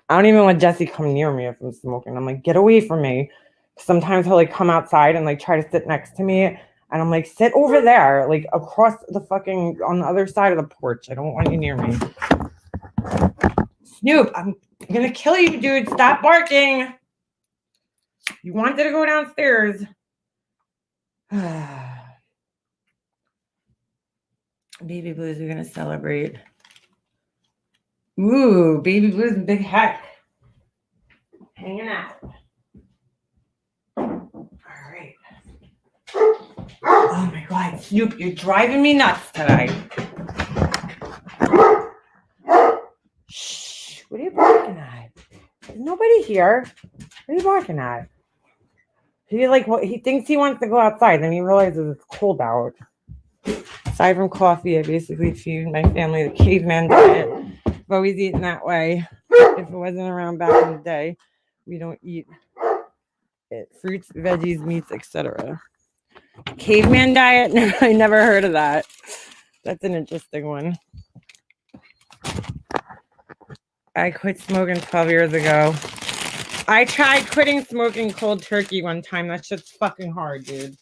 I don't even let Jesse come near me if I'm smoking. I'm like, get away from me. Sometimes he'll like come outside and like try to sit next to me. And I'm like, sit over there, like across the fucking, on the other side of the porch. I don't want you near me. Snoop, I'm gonna kill you, dude. Stop barking. You wanted to go downstairs. Baby Blues, we're gonna celebrate. Ooh, Baby Blues and Big Heck. Hanging out. All right. Oh my God, Snoop, you're driving me nuts today. Shh, what are you barking at? There's nobody here. What are you barking at? He thinks he wants to go outside, then he realizes it's cold out. Aside from coffee, I basically feed my family the caveman diet. I've always eaten that way. If it wasn't around back in the day, we don't eat it. Fruits, veggies, meats, etc. Caveman diet? I never heard of that. That's an interesting one. I quit smoking 12 years ago. I tried quitting smoking cold turkey one time. That shit's fucking hard, dude.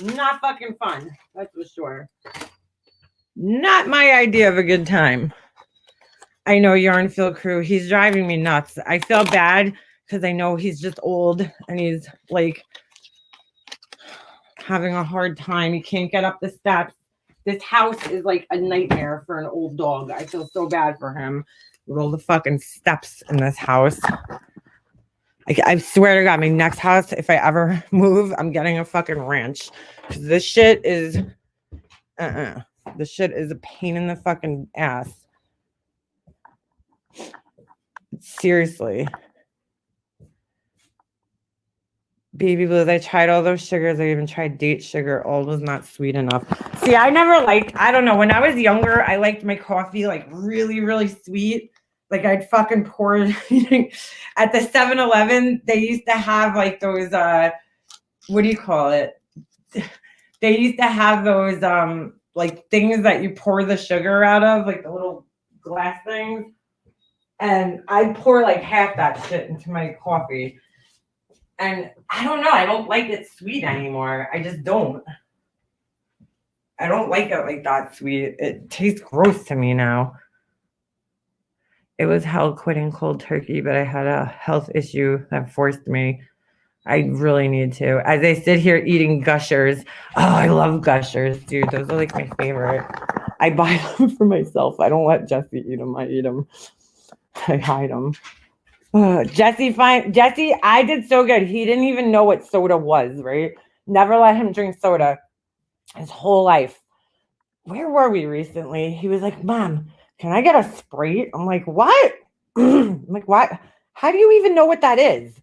Not fucking fun. That's for sure. Not my idea of a good time. I know Yarnfield crew. He's driving me nuts. I feel bad because I know he's just old and he's like having a hard time. He can't get up the steps. This house is like a nightmare for an old dog. I feel so bad for him with all the fucking steps in this house. I swear to God, my next house, if I ever move, I'm getting a fucking ranch. This shit is, This shit is a pain in the fucking ass. Seriously. Baby blues, I tried all those sugars. I even tried date sugar. All was not sweet enough. See, I don't know. When I was younger, I liked my coffee like really, really sweet. Like I'd fucking pour it at the 7-Eleven. They used to have like those, what do you call it? They used to have those like things that you pour the sugar out of, like the little glass things. And I'd pour like half that shit into my coffee. And I don't know, I don't like it sweet anymore. I just don't. I don't like it like that sweet. It tastes gross to me now. It was hell quitting cold turkey, but I had a health issue that forced me. I really need to. As I sit here eating Gushers. Oh, I love Gushers, dude. Those are like my favorite. I buy them for myself. I don't let Jesse eat them. I eat them. I hide them. Jesse, I did so good. He didn't even know what soda was, right? Never let him drink soda his whole life. Where were we recently? He was like, Mom, can I get a Sprite? I'm like, what? I'm like, what? How do you even know what that is?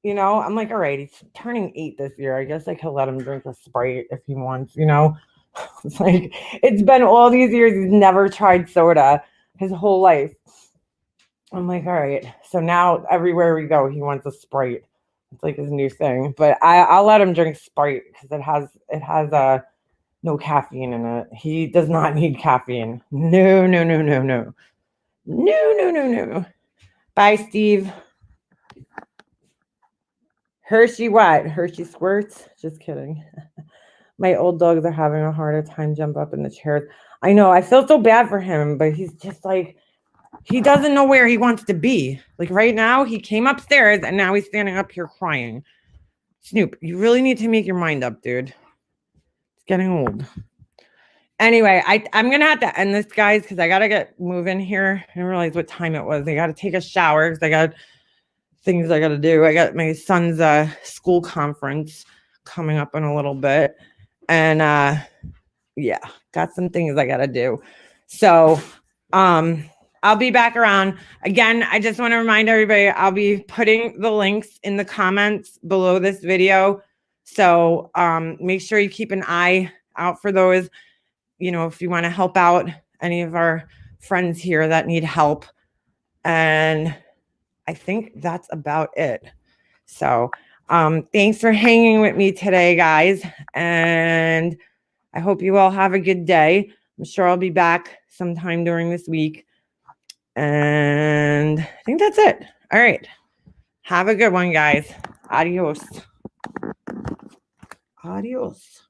You know, I'm like, all right, he's turning 8 this year. I guess I could let him drink a Sprite if he wants, you know? It's like, it's been all these years. He's never tried soda his whole life. I'm like, all right. So now everywhere we go, he wants a Sprite. It's like his new thing. But I'll let him drink Sprite because it has no caffeine in it. He does not need caffeine. No. No. Bye, Steve. Hershey what? Hershey squirts? Just kidding. My old dogs are having a harder time jump up in the chairs. I know. I feel so bad for him, but he's just like, he doesn't know where he wants to be. Like right now, he came upstairs and now he's standing up here crying. Snoop, you really need to make your mind up, dude. It's getting old. Anyway, I'm going to have to end this, guys, because I got to get moving here. I didn't realize what time it was. I got to take a shower because I got things I got to do. I got my son's school conference coming up in a little bit. And yeah, got some things I got to do. So I'll be back around. Again, I just want to remind everybody, I'll be putting the links in the comments below this video. So make sure you keep an eye out for those. You know, if you want to help out any of our friends here that need help. And I think that's about it. So thanks for hanging with me today, guys. And I hope you all have a good day. I'm sure I'll be back sometime during this week. And I think that's it. All right. Have a good one, guys. Adios. Adios.